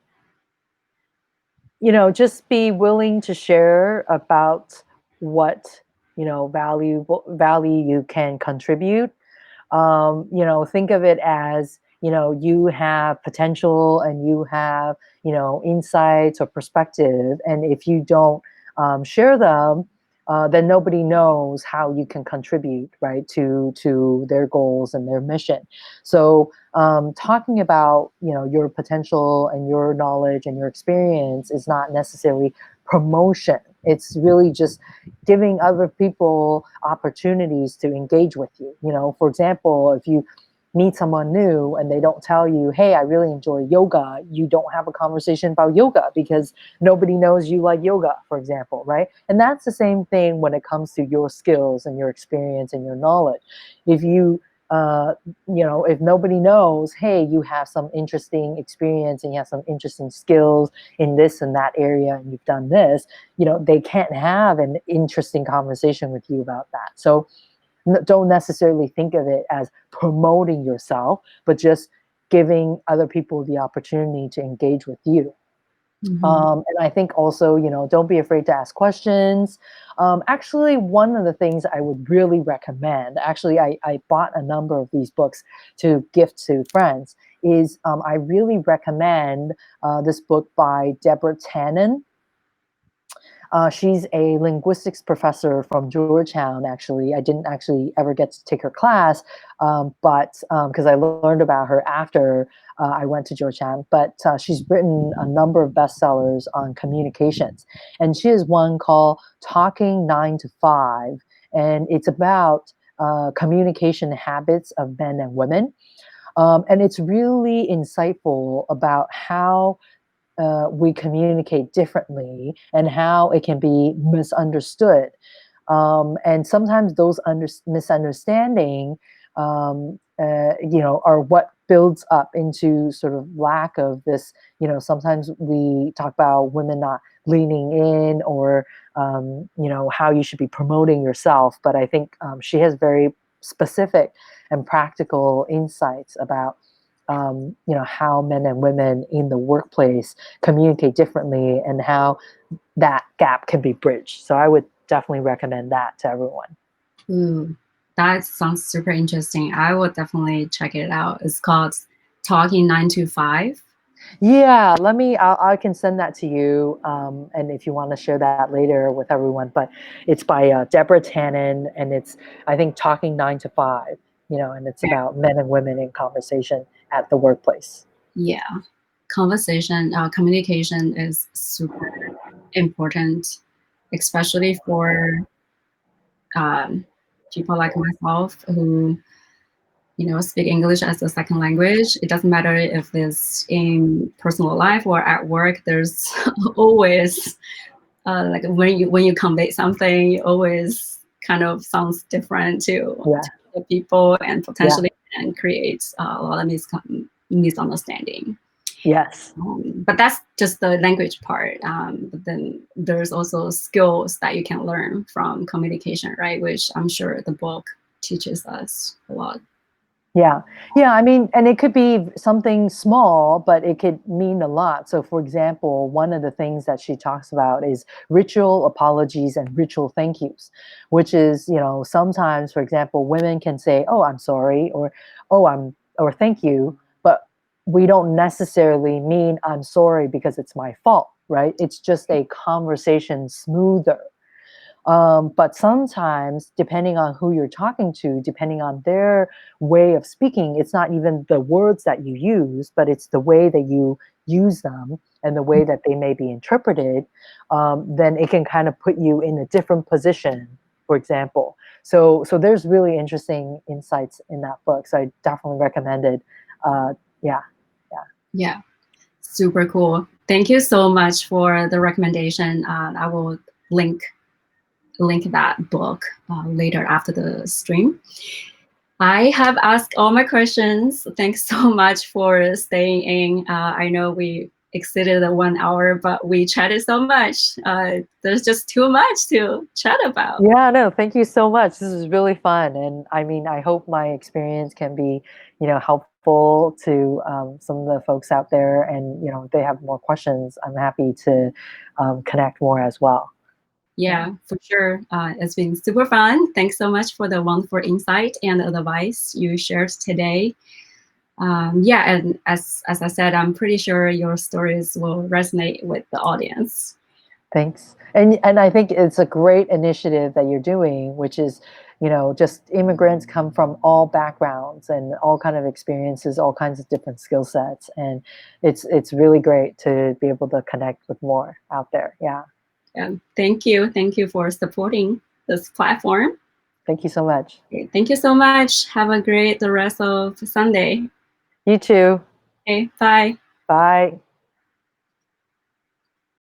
just be willing to share about what, value you can contribute. Think of it as, you have potential and you have, insights or perspective. And if you don't share them, then nobody knows how you can contribute, right, to their goals and their mission. So talking about, your potential and your knowledge and your experience is not necessarily promotion. It's really just giving other people opportunities to engage with you. For example, if you meet someone new and they don't tell you, hey, I really enjoy yoga, you don't have a conversation about yoga because nobody knows you like yoga, for example, right? And that's the same thing when it comes to your skills and your experience and your knowledge. If you if nobody knows, hey, you have some interesting experience and you have some interesting skills in this and that area and you've done this, they can't have an interesting conversation with you about that. So don't necessarily think of it as promoting yourself, but just giving other people the opportunity to engage with you. Mhm. And I think also, don't be afraid to ask questions. Actually, one of the things I would really recommend, actually, I bought a number of these books to gift to friends, is I really recommend this book by Deborah Tannen. She's a linguistics professor from Georgetown, actually. I didn't actually ever get to take her class, but because I learned about her after I went to Georgetown. But she's written a number of bestsellers on communications. And she has one called Talking 9 to 5. And it's about communication habits of men and women. And it's really insightful about how we communicate differently and how it can be misunderstood. And sometimes those misunderstanding, are what builds up into sort of lack of this. Sometimes we talk about women not leaning in, or how you should be promoting yourself. But I think she has very specific and practical insights about how men and women in the workplace communicate differently and how that gap can be bridged. So I would definitely recommend that to everyone. Ooh, that sounds super interesting. I will definitely check it out. It's called Talking 9 to 5. Yeah, I can send that to you. And if you want to share that later with everyone, but it's by Deborah Tannen, and it's, I think, Talking 9 to 5, and it's about men and women in conversation at the workplace. Yeah, communication is super important, especially for people like myself who speak English as a second language. It doesn't matter if it's in personal life or at work. There's always like when you convey something, it always kind of sounds different to Yeah, the people, and yeah, potentially can create a lot of misunderstanding. yes. But that's just the language part. But then there's also skills that you can learn from communication, right? Which I'm sure the book teaches us a lot. Yeah. Yeah. I mean, and it could be something small, but it could mean a lot. So, for example, one of the things that she talks about is ritual apologies and ritual thank yous, which is, sometimes, for example, women can say, oh, I'm sorry, or thank you, but we don't necessarily mean I'm sorry because it's my fault, right? It's just a conversation smoother. But sometimes, depending on who you're talking to, depending on their way of speaking, it's not even the words that you use, but it's the way that you use them and the way that they may be interpreted. Then it can kind of put you in a different position, for example. So there's really interesting insights in that book. So I definitely recommend it. Yeah, yeah. Yeah, super cool. Thank you so much for the recommendation. I will link that book later after the stream. I have asked all my questions. Thanks so much for staying in. I know we exceeded the 1 hour, but we chatted so much. There's just too much to chat about. Yeah, no, thank you so much. This is really fun. And I mean, I hope my experience can be, helpful to some of the folks out there. And, if they have more questions, I'm happy to connect more as well. Yeah, for sure. It's been super fun. Thanks so much for the wonderful insight and advice you shared today. Yeah, and as I said, I'm pretty sure your stories will resonate with the audience. Thanks. And I think it's a great initiative that you're doing, which is, just immigrants come from all backgrounds and all kind of experiences, all kinds of different skill sets. And it's really great to be able to connect with more out there. Yeah. Thank you. Thank you for supporting this platform. Thank you so much. Okay, thank you so much. Have a great the rest of Sunday. You too. Okay, bye. Bye.